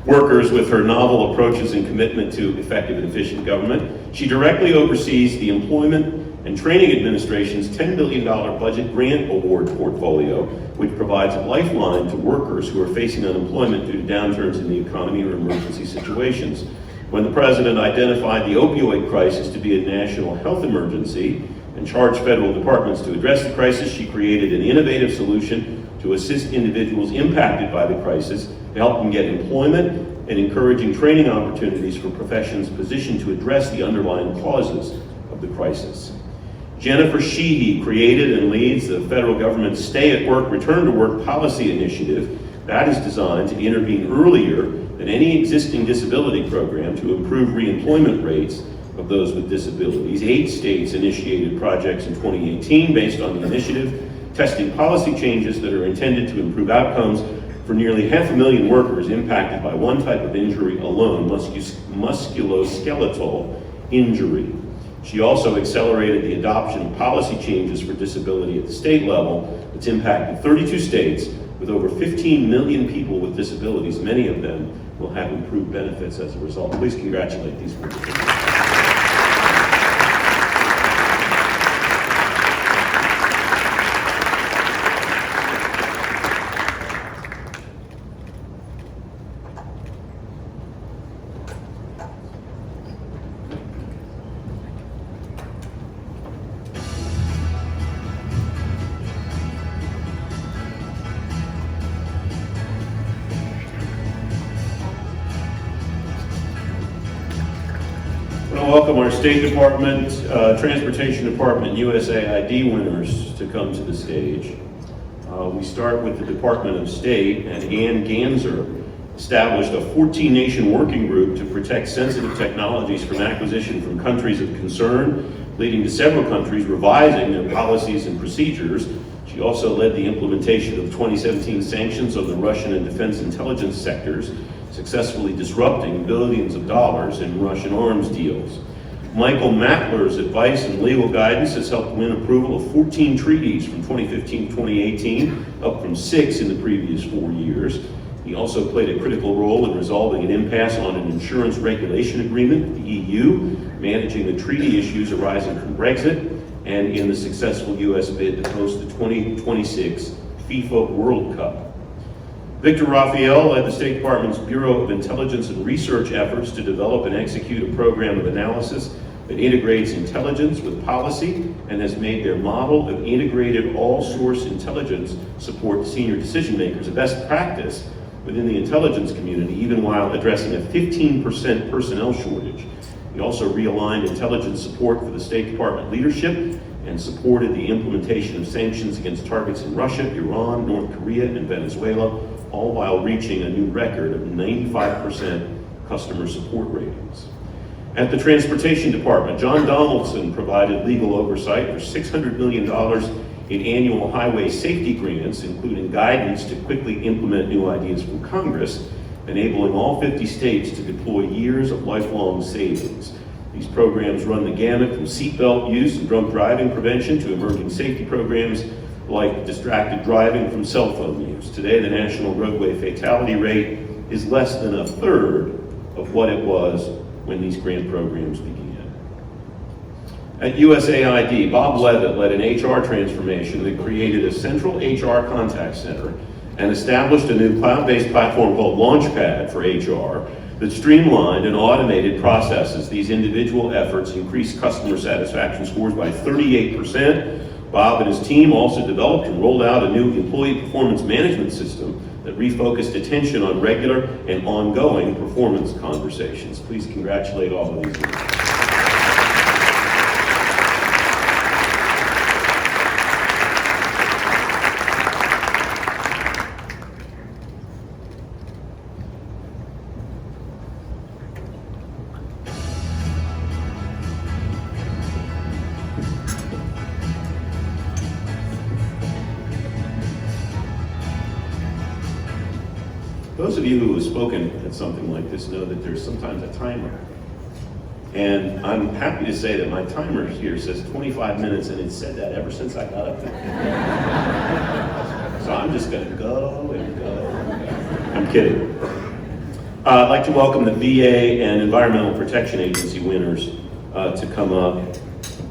workers with her novel approaches and commitment to effective and efficient government. She directly oversees the Employment and Training Administration's $10 billion budget grant award portfolio, which provides a lifeline to workers who are facing unemployment due to downturns in the economy or emergency situations. When the president identified the opioid crisis to be a national health emergency and charged federal departments to address the crisis, she created an innovative solution to assist individuals impacted by the crisis, to help them get employment, and encouraging training opportunities for professions positioned to address the underlying causes of the crisis. Jennifer Sheehy created and leads the federal government's Stay at Work, Return to Work policy initiative that is designed to intervene earlier than any existing disability program to improve reemployment rates of those with disabilities. 8 states initiated projects in 2018 based on the initiative, testing policy changes that are intended to improve outcomes for nearly 500,000 workers impacted by one type of injury alone, musculoskeletal injury. She also accelerated the adoption of policy changes for disability at the state level that's impacted 32 states with over 15 million people with disabilities. Many of them will have improved benefits as a result. Please congratulate these workers. I want to welcome our State Department, Transportation Department, USAID winners to come to the stage. We start with the Department of State, and Ann Ganser established a 14-nation working group to protect sensitive technologies from acquisition from countries of concern, leading to several countries revising their policies and procedures. She also led the implementation of 2017 sanctions on the Russian and defense intelligence sectors, successfully disrupting billions of dollars in Russian arms deals. Michael Mackler's advice and legal guidance has helped win approval of 14 treaties from 2015 to 2018, up from 6 in the previous 4 years. He also played a critical role in resolving an impasse on an insurance regulation agreement with the EU, managing the treaty issues arising from Brexit, and in the successful U.S. bid to host the 2026 FIFA World Cup. Victor Raphael led the State Department's Bureau of Intelligence and Research efforts to develop and execute a program of analysis that integrates intelligence with policy and has made their model of integrated all-source intelligence support to senior decision makers a best practice within the intelligence community, even while addressing a 15% personnel shortage. He also realigned intelligence support for the State Department leadership and supported the implementation of sanctions against targets in Russia, Iran, North Korea, and Venezuela, all while reaching a new record of 95% customer support ratings. At the Transportation Department, John Donaldson provided legal oversight for $600 million in annual highway safety grants, including guidance to quickly implement new ideas from Congress, enabling all 50 states to deploy years of lifelong savings. These programs run the gamut from seatbelt use and drunk driving prevention to emerging safety programs like distracted driving from cell phone use. Today, the national roadway fatality rate is less than a third of what it was when these grant programs began. At USAID, Bob Levitt led an HR transformation that created a central HR contact center and established a new cloud-based platform called Launchpad for HR that streamlined and automated processes. These individual efforts increased customer satisfaction scores by 38%. Bob and his team also developed and rolled out a new employee performance management system that refocused attention on regular and ongoing performance conversations. Please congratulate all of these leaders. Those of you who have spoken at something like this know that there's sometimes a timer. And I'm happy to say that my timer here says 25 minutes, and it's said that ever since I got up there. So I'm just gonna go and go. I'm kidding. I'd like to welcome the VA and Environmental Protection Agency winners to come up.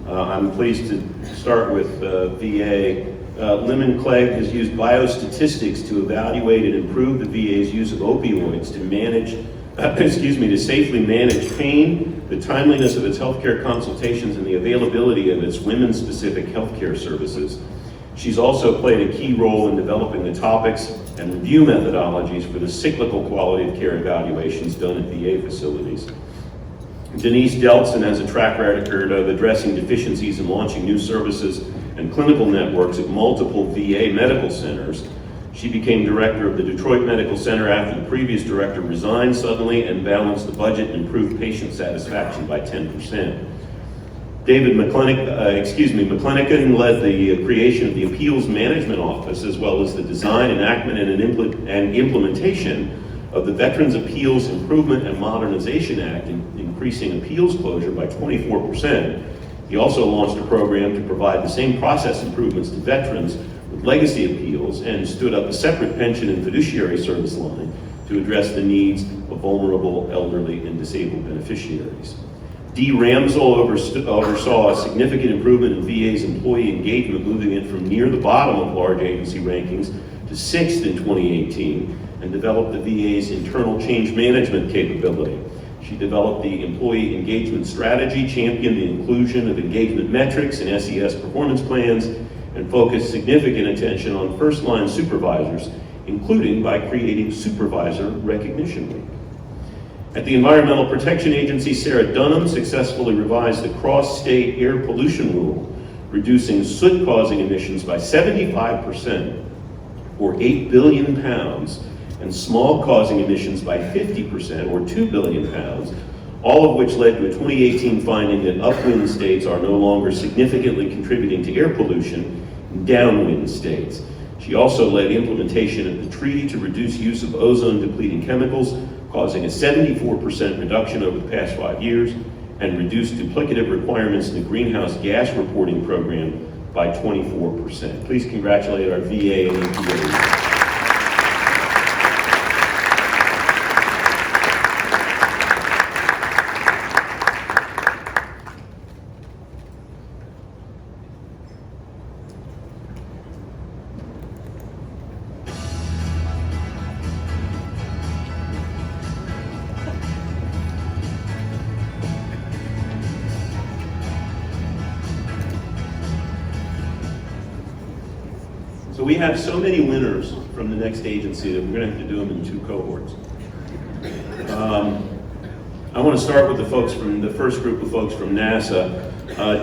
I'm pleased to start with VA. Lemon Clegg has used biostatistics to evaluate and improve the VA's use of opioids to manage, to safely manage pain, the timeliness of its healthcare consultations, and the availability of its women-specific healthcare services. She's also played a key role in developing the topics and review methodologies for the cyclical quality of care evaluations done at VA facilities. Denise Delson has a track record of addressing deficiencies and launching new services and clinical networks at multiple VA medical centers. She became director of the Detroit Medical Center after the previous director resigned suddenly and balanced the budget and improved patient satisfaction by 10%. David McClanahan led the creation of the Appeals Management Office, as well as the design, enactment, and implementation of the Veterans Appeals Improvement and Modernization Act, increasing appeals closure by 24%. He also launched a program to provide the same process improvements to veterans with legacy appeals and stood up a separate pension and fiduciary service line to address the needs of vulnerable, elderly, and disabled beneficiaries. Dee Ramsell oversaw a significant improvement in VA's employee engagement, moving it from near the bottom of large agency rankings to 6th in 2018, and developed the VA's internal change management capability. She developed the employee engagement strategy, championed the inclusion of engagement metrics in SES performance plans, and focused significant attention on first-line supervisors, including by creating Supervisor Recognition Week. At the Environmental Protection Agency, Sarah Dunham successfully revised the cross-state air pollution rule, reducing soot-causing emissions by 75%, or 8 billion pounds, and smog-causing emissions by 50%, or 2 billion pounds, all of which led to a 2018 finding that upwind states are no longer significantly contributing to air pollution in downwind states. She also led implementation of the treaty to reduce use of ozone-depleting chemicals, causing a 74% reduction over the past 5 years, and reduced duplicative requirements in the greenhouse gas reporting program by 24%. Please congratulate our VA and EPA. So we have so many winners from the next agency that we're going to have to do them in 2 cohorts. I want to start with the first group of folks from NASA.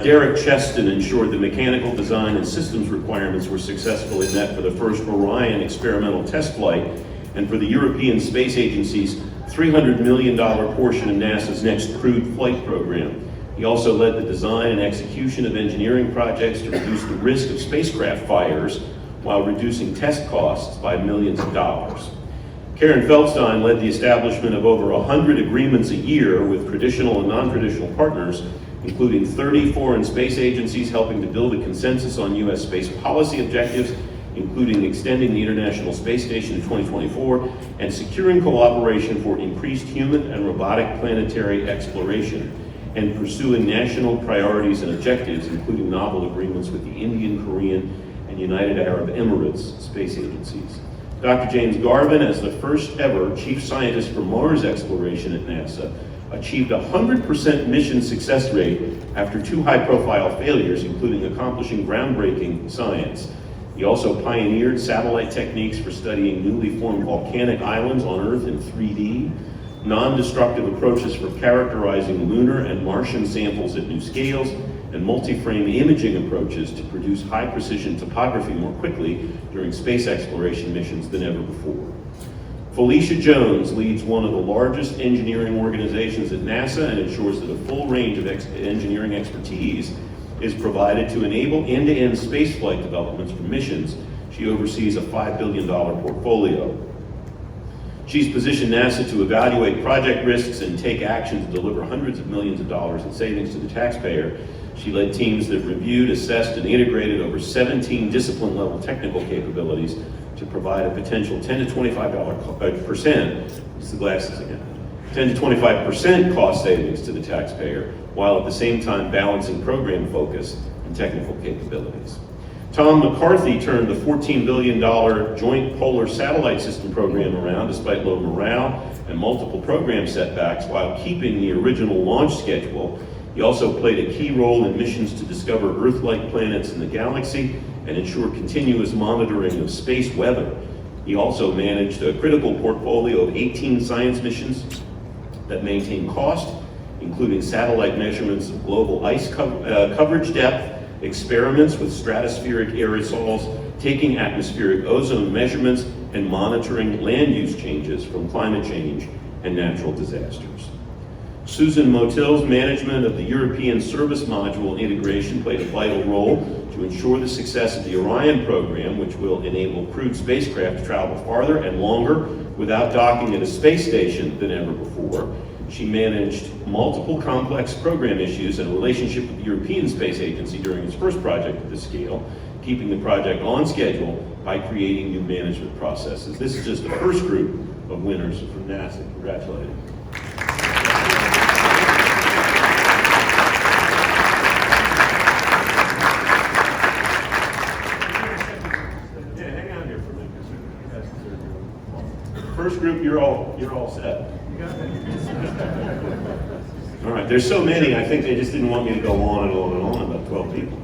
Derek Cheston ensured the mechanical design and systems requirements were successfully met for the first Orion experimental test flight and for the European Space Agency's $300 million portion of NASA's next crewed flight program. He also led the design and execution of engineering projects to reduce the risk of spacecraft fires while reducing test costs by millions of dollars. Karen Feldstein led the establishment of over 100 agreements a year with traditional and non-traditional partners, including 30 foreign space agencies, helping to build a consensus on U.S. space policy objectives, including extending the International Space Station to 2024 and securing cooperation for increased human and robotic planetary exploration, and pursuing national priorities and objectives, including novel agreements with the Indian, Korean, and United Arab Emirates space agencies. Dr. James Garvin, as the first ever chief scientist for Mars exploration at NASA, achieved a 100% mission success rate after 2 high-profile failures, including accomplishing groundbreaking science. He also pioneered satellite techniques for studying newly formed volcanic islands on Earth in 3D, non-destructive approaches for characterizing lunar and Martian samples at new scales, and multi-frame imaging approaches to produce high-precision topography more quickly during space exploration missions than ever before. Felicia Jones leads one of the largest engineering organizations at NASA and ensures that a full range of engineering expertise is provided to enable end-to-end spaceflight developments for missions. She oversees a $5 billion portfolio. She's positioned NASA to evaluate project risks and take action to deliver hundreds of millions of dollars in savings to the taxpayer. She led teams that reviewed, assessed, and integrated over 17 discipline-level technical capabilities to provide a potential 10 to 25%, it's the glasses again, 10 to 25% cost savings to the taxpayer, while at the same time balancing program focus and technical capabilities. Tom McCarthy turned the $14 billion Joint Polar Satellite System program around despite low morale and multiple program setbacks while keeping the original launch schedule. He also played a key role in missions to discover Earth-like planets in the galaxy and ensure continuous monitoring of space weather. He also managed a critical portfolio of 18 science missions that maintain cost, including satellite measurements of global ice coverage depth, experiments with stratospheric aerosols, taking atmospheric ozone measurements, and monitoring land use changes from climate change and natural disasters. Susan Motil's management of the European Service Module integration played a vital role to ensure the success of the Orion program, which will enable crewed spacecraft to travel farther and longer without docking at a space station than ever before. She managed multiple complex program issues and a relationship with the European Space Agency during its first project at this scale, keeping the project on schedule by creating new management processes. This is just the first group of winners from NASA. Congratulations. First group, you're all set. All right, there's so many, I think they just didn't want me to go on and on and on, about 12 people.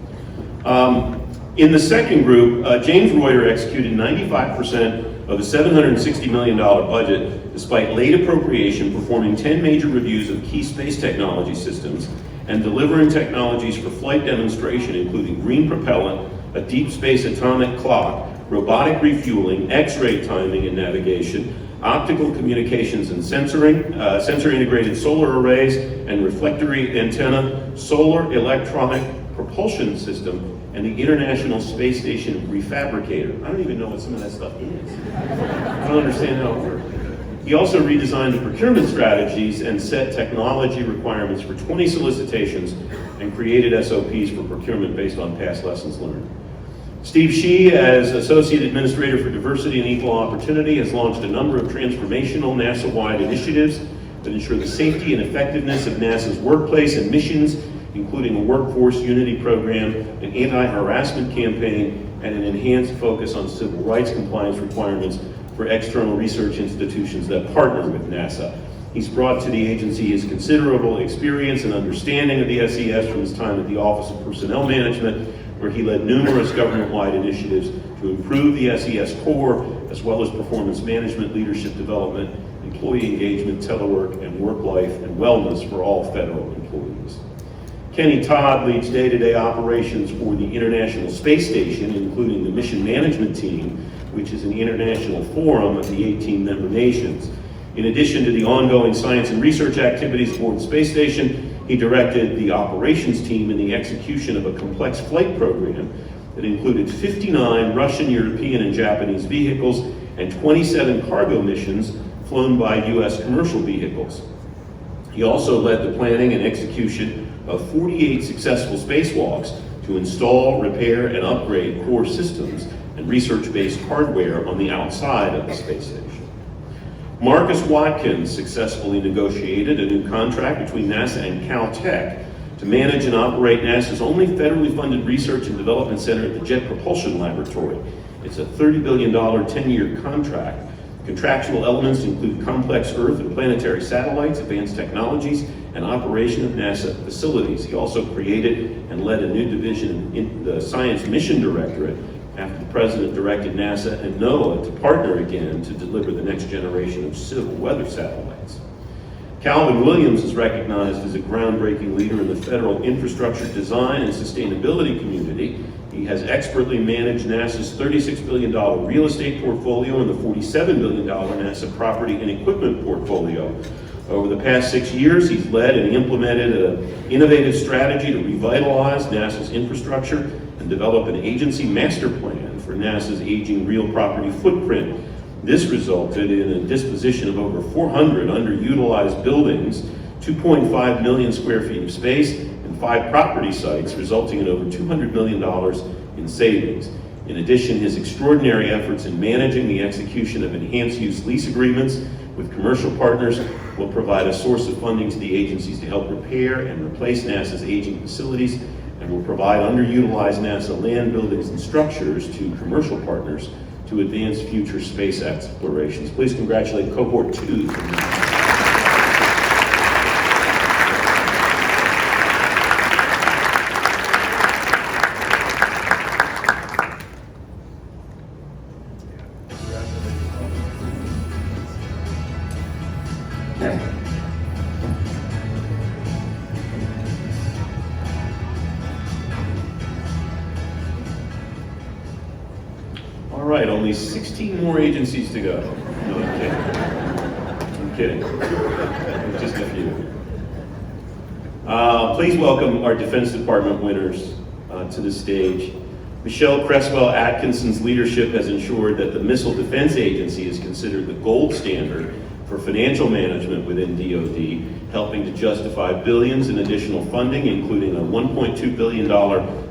In the second group, James Reuter executed 95% of the $760 million budget, despite late appropriation, performing 10 major reviews of key space technology systems and delivering technologies for flight demonstration, including green propellant, a deep space atomic clock, robotic refueling, X-ray timing and navigation, optical communications and sensoring, sensor-integrated solar arrays and reflectory antenna, solar electronic propulsion system, and the International Space Station refabricator. I don't even know what some of that stuff is. I don't understand how it works. He also redesigned the procurement strategies and set technology requirements for 20 solicitations and created SOPs for procurement based on past lessons learned. Steve Shee, as Associate Administrator for Diversity and Equal Opportunity, has launched a number of transformational NASA-wide initiatives that ensure the safety and effectiveness of NASA's workplace and missions, including a workforce unity program, an anti-harassment campaign, and an enhanced focus on civil rights compliance requirements for external research institutions that partner with NASA. He's brought to the agency his considerable experience and understanding of the SES from his time at the Office of Personnel Management, where he led numerous government-wide initiatives to improve the SES core, as well as performance management, leadership development, employee engagement, telework, and work life and wellness for all federal employees. Kenny Todd leads day-to-day operations for the International Space Station, including the mission management team, which is an international forum of the 18 member nations. In addition to the ongoing science and research activities aboard the space station, he directed the operations team in the execution of a complex flight program that included 59 Russian, European, and Japanese vehicles and 27 cargo missions flown by U.S. commercial vehicles. He also led the planning and execution of 48 successful spacewalks to install, repair, and upgrade core systems and research-based hardware on the outside of the space station. Marcus Watkins successfully negotiated a new contract between NASA and Caltech to manage and operate NASA's only federally funded research and development center at the Jet Propulsion Laboratory. It's a $30 billion 10-year contract. Contractual elements include complex Earth and planetary satellites, advanced technologies, and operation of NASA facilities. He also created and led a new division in the Science Mission Directorate after the President directed NASA and NOAA to partner again to deliver the next generation of civil weather satellites. Calvin Williams is recognized as a groundbreaking leader in the federal infrastructure design and sustainability community. He has expertly managed NASA's $36 billion real estate portfolio and the $47 billion NASA property and equipment portfolio. Over the past 6 years, he's led and implemented an innovative strategy to revitalize NASA's infrastructure and develop an agency master plan for NASA's aging real property footprint. This resulted in a disposition of over 400 underutilized buildings, 2.5 million square feet of space, and 5 property sites, resulting in over $200 million in savings. In addition, his extraordinary efforts in managing the execution of enhanced use lease agreements with commercial partners will provide a source of funding to the agencies to help repair and replace NASA's aging facilities, and will provide underutilized NASA land, buildings, and structures to commercial partners to advance future space explorations. Please congratulate Cohort 2. All right, only 16 more agencies to go. No, I'm kidding. Just a few. Please welcome our Defense Department winners to the stage. Michelle Cresswell Atkinson's leadership has ensured that the Missile Defense Agency is considered the gold standard for financial management within DoD, helping to justify billions in additional funding, including a $1.2 billion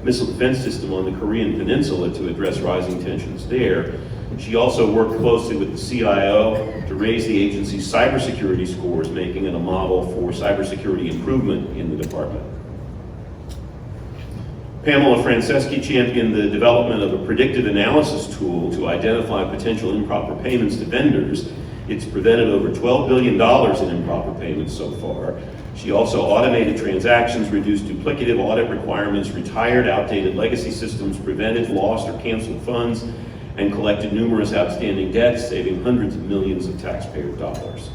missile defense system on the Korean Peninsula to address rising tensions there. She also worked closely with the CIO to raise the agency's cybersecurity scores, making it a model for cybersecurity improvement in the department. Pamela Franceschi championed the development of a predictive analysis tool to identify potential improper payments to vendors. It's prevented over $12 billion in improper payments so far. She also automated transactions, reduced duplicative audit requirements, retired outdated legacy systems, prevented lost or canceled funds, and collected numerous outstanding debts, saving hundreds of millions of taxpayer dollars.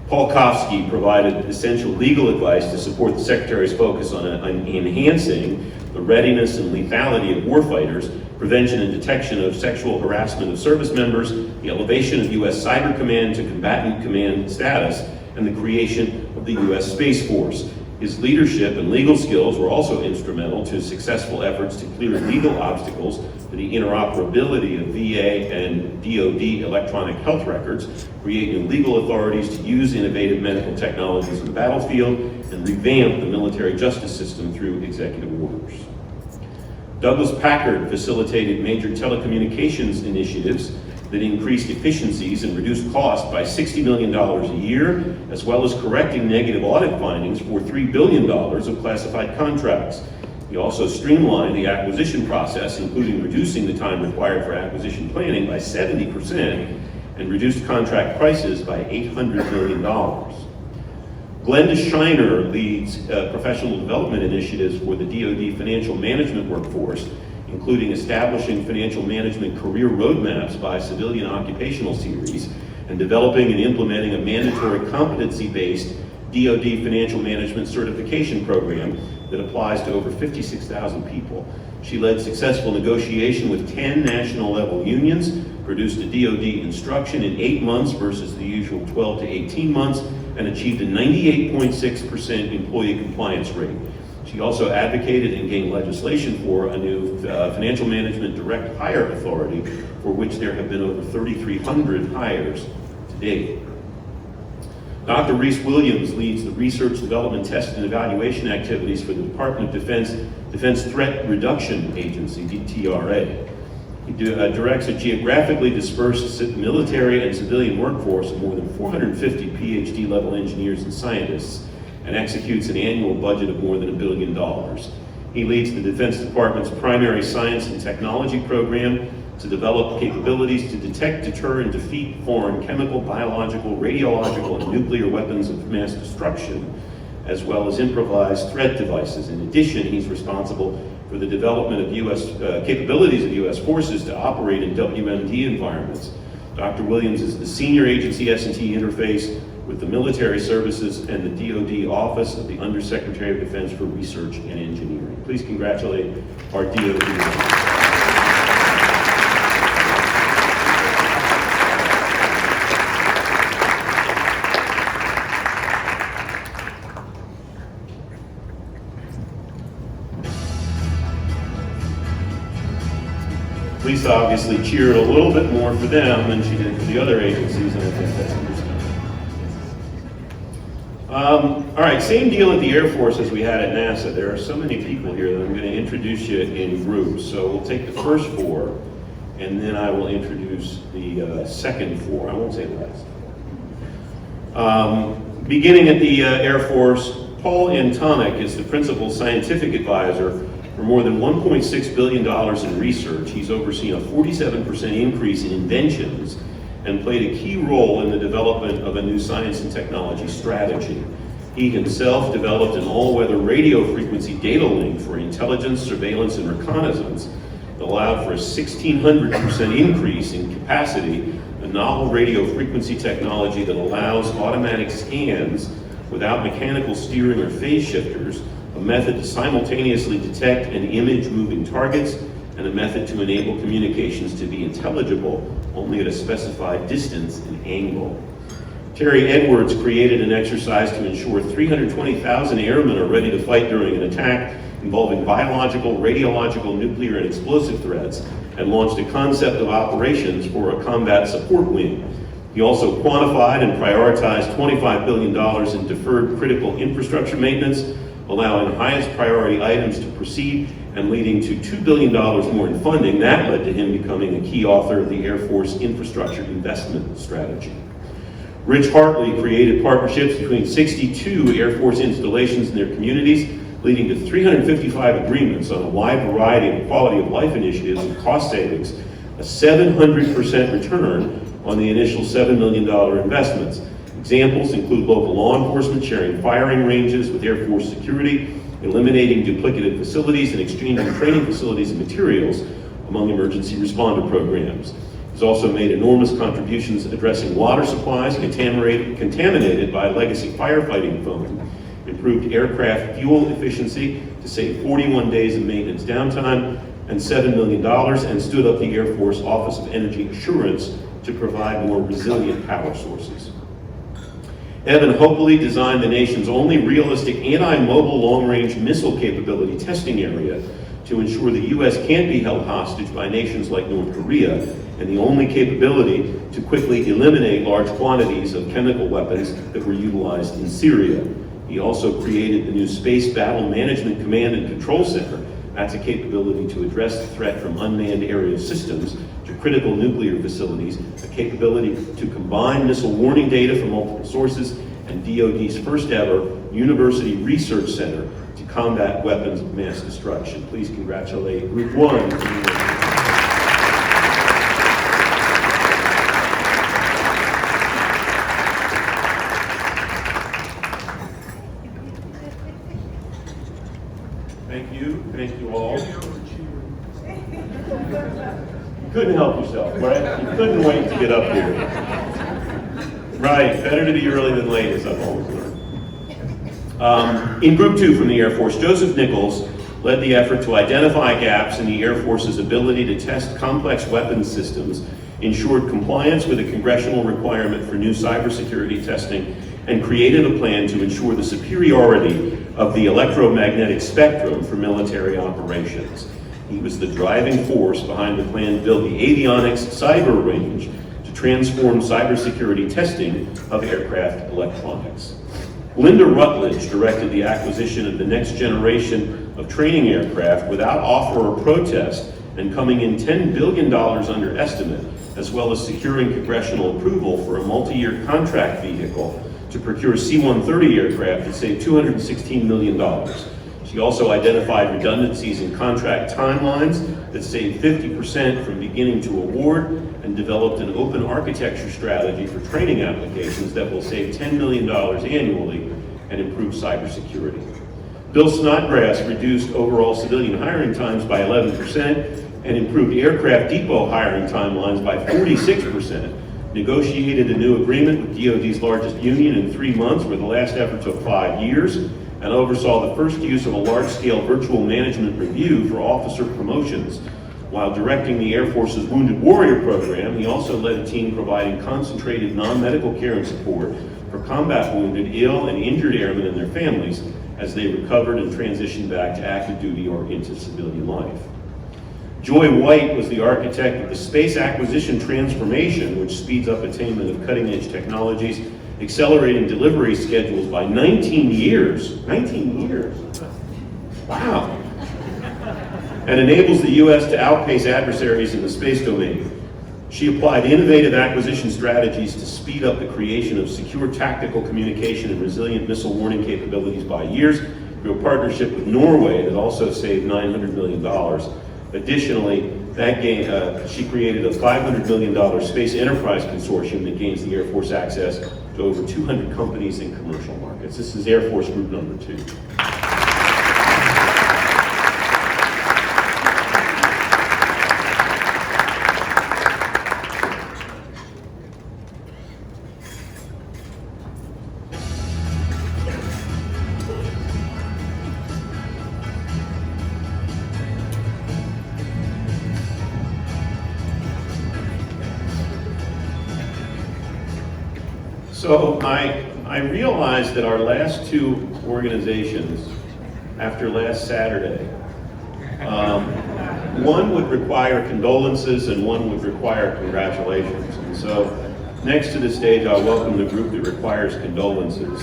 Paul Kofsky provided essential legal advice to support the Secretary's focus on enhancing the readiness and lethality of warfighters, prevention and detection of sexual harassment of service members, the elevation of U.S. Cyber Command to combatant command status, and the creation of the U.S. Space Force. His leadership and legal skills were also instrumental to successful efforts to clear legal obstacles for the interoperability of VA and DoD electronic health records, create new legal authorities to use innovative medical technologies in the battlefield, and revamp the military justice system through executive orders. Douglas Packard facilitated major telecommunications initiatives that increased efficiencies and reduced costs by $60 million a year, as well as correcting negative audit findings for $3 billion of classified contracts. He also streamlined the acquisition process, including reducing the time required for acquisition planning by 70% and reduced contract prices by $800 million. Glenda Shiner leads professional development initiatives for the DoD financial management workforce, including establishing financial management career roadmaps by civilian occupational series and developing and implementing a mandatory competency-based DoD financial management certification program that applies to over 56,000 people. She led successful negotiation with 10 national level unions, produced a DoD instruction in 8 months versus the usual 12 to 18 months, and achieved a 98.6% employee compliance rate. She She also advocated and gained legislation for a new financial management direct hire authority, for which there have been over 3,300 hires to date. Dr. Reese Williams leads the research, development, test, and evaluation activities for the Department of Defense Threat Reduction Agency, DTRA. He directs a geographically dispersed military and civilian workforce of more than 450 PhD level engineers and scientists, and executes an annual budget of more than $1 billion. He leads the Defense Department's primary science and technology program to develop capabilities to detect, deter, and defeat foreign chemical, biological, radiological, and nuclear weapons of mass destruction, as well as improvised threat devices. In addition, he's responsible for the development of U.S. Capabilities of U.S. forces to operate in WMD environments. Dr. Williams is the senior agency S&T interface with the military services and the DoD Office of the Undersecretary of Defense for Research and Engineering. Please congratulate our DoD. Police obviously cheered a little bit more for them than she did for the other agencies, and I think that's understandable. All right, same deal at the Air Force as we had at NASA. There are so many people here that I'm going to introduce you in groups. So we'll take the first four, and then I will introduce the second four. I won't say the last. Beginning at the Air Force, Paul Antoniuk is the principal scientific advisor for more than $1.6 billion in research. He's overseen a 47% increase in inventions and played a key role in the development of a new science and technology strategy. He himself developed an all-weather radio frequency data link for intelligence, surveillance, and reconnaissance that allowed for a 1,600% increase in capacity, a novel radio frequency technology that allows automatic scans without mechanical steering or phase shifters, a method to simultaneously detect and image moving targets, and a method to enable communications to be intelligible only at a specified distance and angle. Terry Edwards created an exercise to ensure 320,000 airmen are ready to fight during an attack involving biological, radiological, nuclear, and explosive threats, and launched a concept of operations for a combat support wing. He also quantified and prioritized $25 billion in deferred critical infrastructure maintenance, allowing highest priority items to proceed and leading to $2 billion more in funding. That led to him becoming a key author of the Air Force Infrastructure Investment Strategy. Rich Hartley created partnerships between 62 Air Force installations in their communities, leading to 355 agreements on a wide variety of quality of life initiatives and cost savings, a 700% return on the initial $7 million investments. Examples include local law enforcement sharing firing ranges with Air Force security, eliminating duplicative facilities, and exchanging training facilities and materials among emergency responder programs. He's also made enormous contributions addressing water supplies contaminated by legacy firefighting foam, improved aircraft fuel efficiency to save 41 days of maintenance downtime and $7 million, and stood up the Air Force Office of Energy Assurance to provide more resilient power sources. Evan Hopley designed the nation's only realistic anti-mobile long-range missile capability testing area to ensure the U.S. can't be held hostage by nations like North Korea, and the only capability to quickly eliminate large quantities of chemical weapons that were utilized in Syria. He also created the new Space Battle Management Command and Control Center. That's a capability to address the threat from unmanned aerial systems to critical nuclear facilities, a capability to combine missile warning data from multiple sources, and DoD's first ever University Research Center to combat weapons of mass destruction. Please congratulate Group 1. Thank you all. You couldn't help yourself, right? You couldn't wait to get up here. Right, better to be early than late, as I've always learned. In Group 2 from the Air Force, Joseph Nichols led the effort to identify gaps in the Air Force's ability to test complex weapons systems, ensured compliance with a congressional requirement for new cybersecurity testing, and created a plan to ensure the superiority of the electromagnetic spectrum for military operations. He was the driving force behind the plan to build the avionics cyber range to transform cybersecurity testing of aircraft electronics. Linda Rutledge directed the acquisition of the next generation of training aircraft without offer or protest, and coming in $10 billion under estimate, as well as securing congressional approval for a multi-year contract vehicle to procure C-130 aircraft that saved $216 million. She also identified redundancies in contract timelines that saved 50% from beginning to award, and developed an open architecture strategy for training applications that will save $10 million annually and improve cybersecurity. Bill Snodgrass reduced overall civilian hiring times by 11% and improved aircraft depot hiring timelines by 46%, negotiated a new agreement with DoD's largest union in 3 months, where the last effort took 5 years, and oversaw the first use of a large-scale virtual management review for officer promotions. While directing the Air Force's Wounded Warrior program, he also led a team providing concentrated non-medical care and support for combat wounded, ill, and injured airmen and their families as they recovered and transitioned back to active duty or into civilian life. Joy White was the architect of the Space Acquisition Transformation, which speeds up attainment of cutting-edge technologies, accelerating delivery schedules by 19 years. 19 years. Wow. And enables the U.S. to outpace adversaries in the space domain. She applied innovative acquisition strategies to speed up the creation of secure tactical communication and resilient missile warning capabilities by years, through a partnership with Norway that also saved $900 million. Additionally, she created a $500 million space enterprise consortium that gains the Air Force access to over 200 companies in commercial markets. This is Air Force Group number 2. So I realized that our last 2 organizations, after last Saturday, one would require condolences and one would require congratulations. And so next to the stage, I'll welcome the group that requires condolences,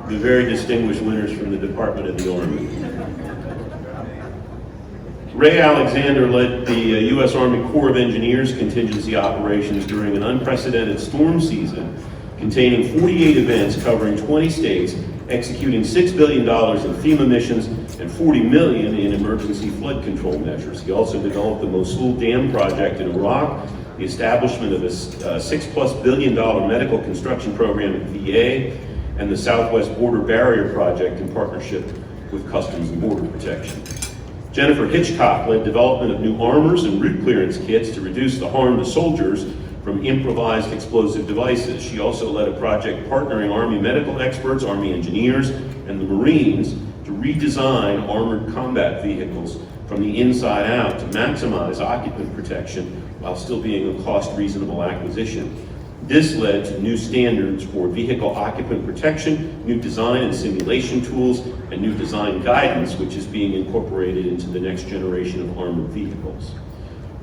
the very distinguished winners from the Department of the Army. Ray Alexander led the U.S. Army Corps of Engineers contingency operations during an unprecedented storm season containing 48 events covering 20 states, executing $6 billion in FEMA missions and $40 million in emergency flood control measures. He also developed the Mosul Dam project in Iraq, the establishment of a $6+ billion medical construction program at VA, and the Southwest Border Barrier Project in partnership with Customs and Border Protection. Jennifer Hitchcock led development of new armors and route clearance kits to reduce the harm to soldiers from improvised explosive devices. She also led a project partnering Army medical experts, Army engineers, and the Marines to redesign armored combat vehicles from the inside out to maximize occupant protection while still being a cost-reasonable acquisition. This led to new standards for vehicle occupant protection, new design and simulation tools, and new design guidance, which is being incorporated into the next generation of armored vehicles.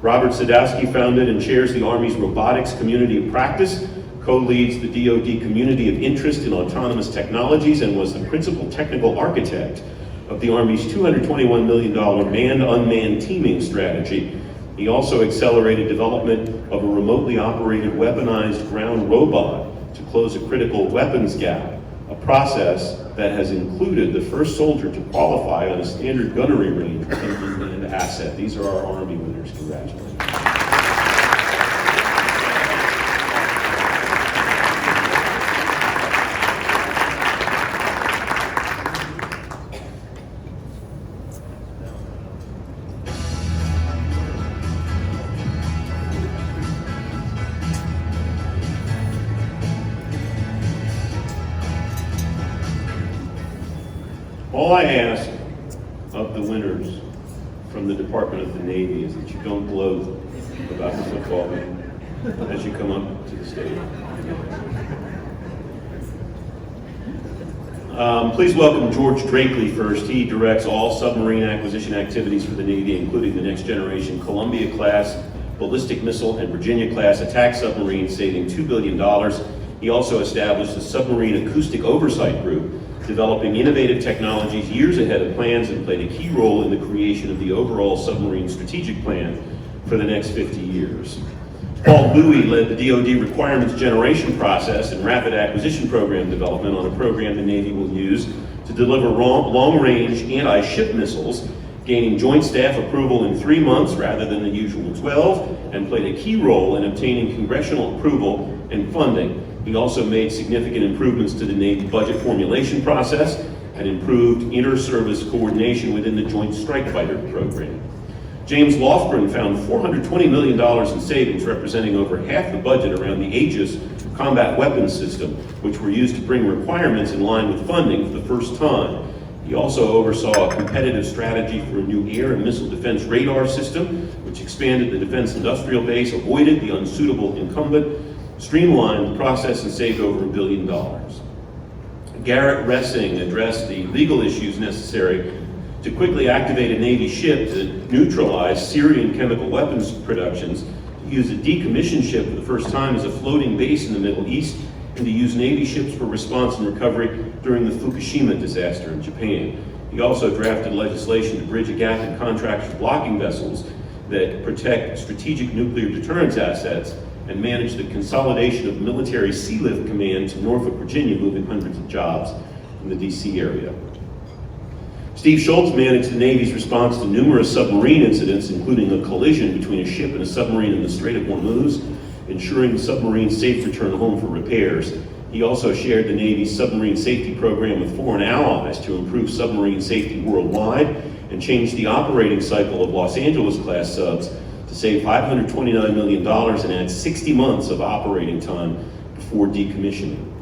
Robert Sadowski founded and chairs the Army's Robotics Community of Practice, co-leads the DoD Community of Interest in Autonomous Technologies, and was the principal technical architect of the Army's $221 million manned-unmanned teaming strategy. He also accelerated development of a remotely operated weaponized ground robot to close a critical weapons gap, a process that has included the first soldier to qualify on a standard gunnery range with an unmanned asset. These are our Army winners. Congratulations. All I ask of the winners from the Department of the Navy is that you don't gloat about the football game as you come up to the stage. Please welcome George Drakely first. He directs all submarine acquisition activities for the Navy, including the next generation Columbia-class ballistic missile and Virginia-class attack submarine, saving $2 billion. He also established the Submarine Acoustic Oversight Group, developing innovative technologies years ahead of plans, and played a key role in the creation of the overall submarine strategic plan for the next 50 years. Paul Louie led the DoD requirements generation process and rapid acquisition program development on a program the Navy will use to deliver long-range anti-ship missiles, gaining joint staff approval in 3 months rather than the usual 12, and played a key role in obtaining congressional approval and funding. He also made significant improvements to the Navy budget formulation process and improved inter-service coordination within the Joint Strike Fighter program. James Lofgren found $420 million in savings, representing over half the budget around the Aegis combat weapons system, which were used to bring requirements in line with funding for the first time. He also oversaw a competitive strategy for a new air and missile defense radar system, which expanded the defense industrial base, avoided the unsuitable incumbent, streamlined the process, and saved over $1 billion. Garrett Ressing addressed the legal issues necessary to quickly activate a Navy ship to neutralize Syrian chemical weapons productions, to use a decommissioned ship for the first time as a floating base in the Middle East, and to use Navy ships for response and recovery during the Fukushima disaster in Japan. He also drafted legislation to bridge a gap in contracts for blocking vessels that protect strategic nuclear deterrence assets and manage the consolidation of military Sea Lift Command to Norfolk, Virginia, moving hundreds of jobs from the DC area. Steve Schultz managed the Navy's response to numerous submarine incidents, including a collision between a ship and a submarine in the Strait of Hormuz, ensuring the submarine's safe return home for repairs. He also shared the Navy's submarine safety program with foreign allies to improve submarine safety worldwide, and changed the operating cycle of Los Angeles-class subs to save $529 million and add 60 months of operating time before decommissioning.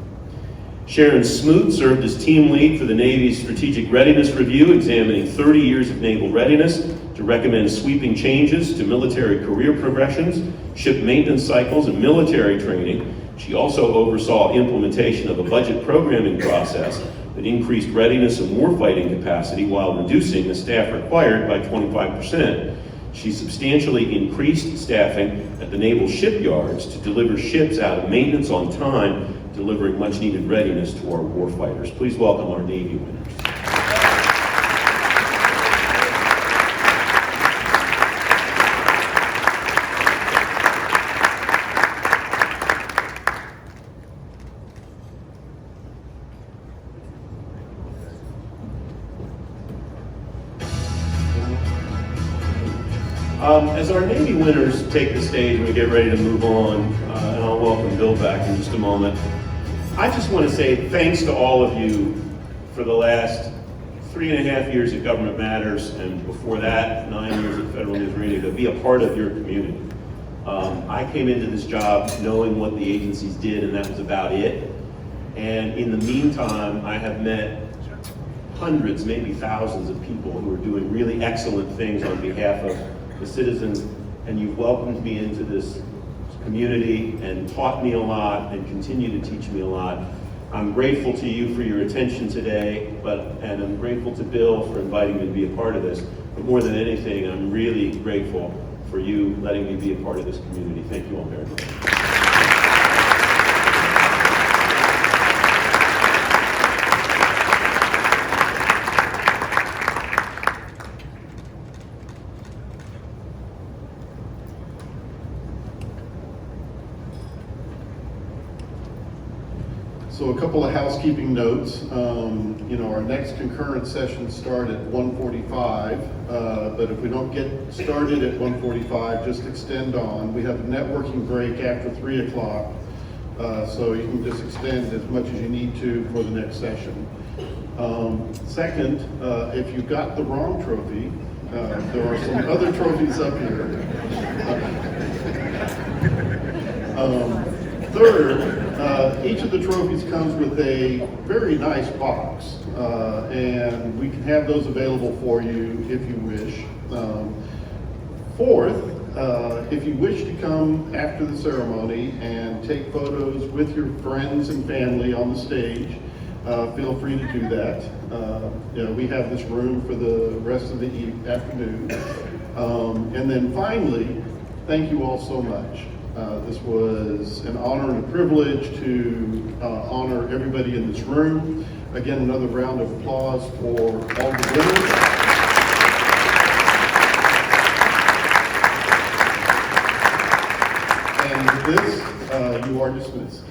Sharon Smoot served as team lead for the Navy's Strategic Readiness Review, examining 30 years of naval readiness to recommend sweeping changes to military career progressions, ship maintenance cycles, and military training. She also oversaw implementation of a budget programming process that increased readiness and warfighting capacity while reducing the staff required by 25%. She substantially increased staffing at the naval shipyards to deliver ships out of maintenance on time, delivering much needed readiness to our warfighters. Please welcome our Navy winners. As our Navy winners take the stage and we get ready to move on, and I'll welcome Bill back in just a moment, I just want to say thanks to all of you for the last 3.5 years at Government Matters, and before that, 9 years at Federal News Radio, to be a part of your community. I came into this job knowing what the agencies did, and that was about it. And in the meantime, I have met hundreds, maybe thousands of people who are doing really excellent things on behalf of the citizens, and you've welcomed me into this community and taught me a lot and continue to teach me a lot. I'm grateful to you for your attention today, and I'm grateful to Bill for inviting me to be a part of this. But more than anything, I'm really grateful for you letting me be a part of this community. Thank you all very much. So a couple of housekeeping notes. Our next concurrent sessions start at 1:45, but if we don't get started at 1:45, just extend on. We have a networking break after 3 o'clock, so you can just extend as much as you need to for the next session. Second, if you got the wrong trophy, there are some other trophies up here. Third, each of the trophies comes with a very nice box, and we can have those available for you if you wish. Fourth, if you wish to come after the ceremony and take photos with your friends and family on the stage, feel free to do that. We have this room for the rest of the afternoon. And then finally, thank you all so much. This was an honor and a privilege to honor everybody in this room. Again, another round of applause for all the winners. And with this, you are dismissed.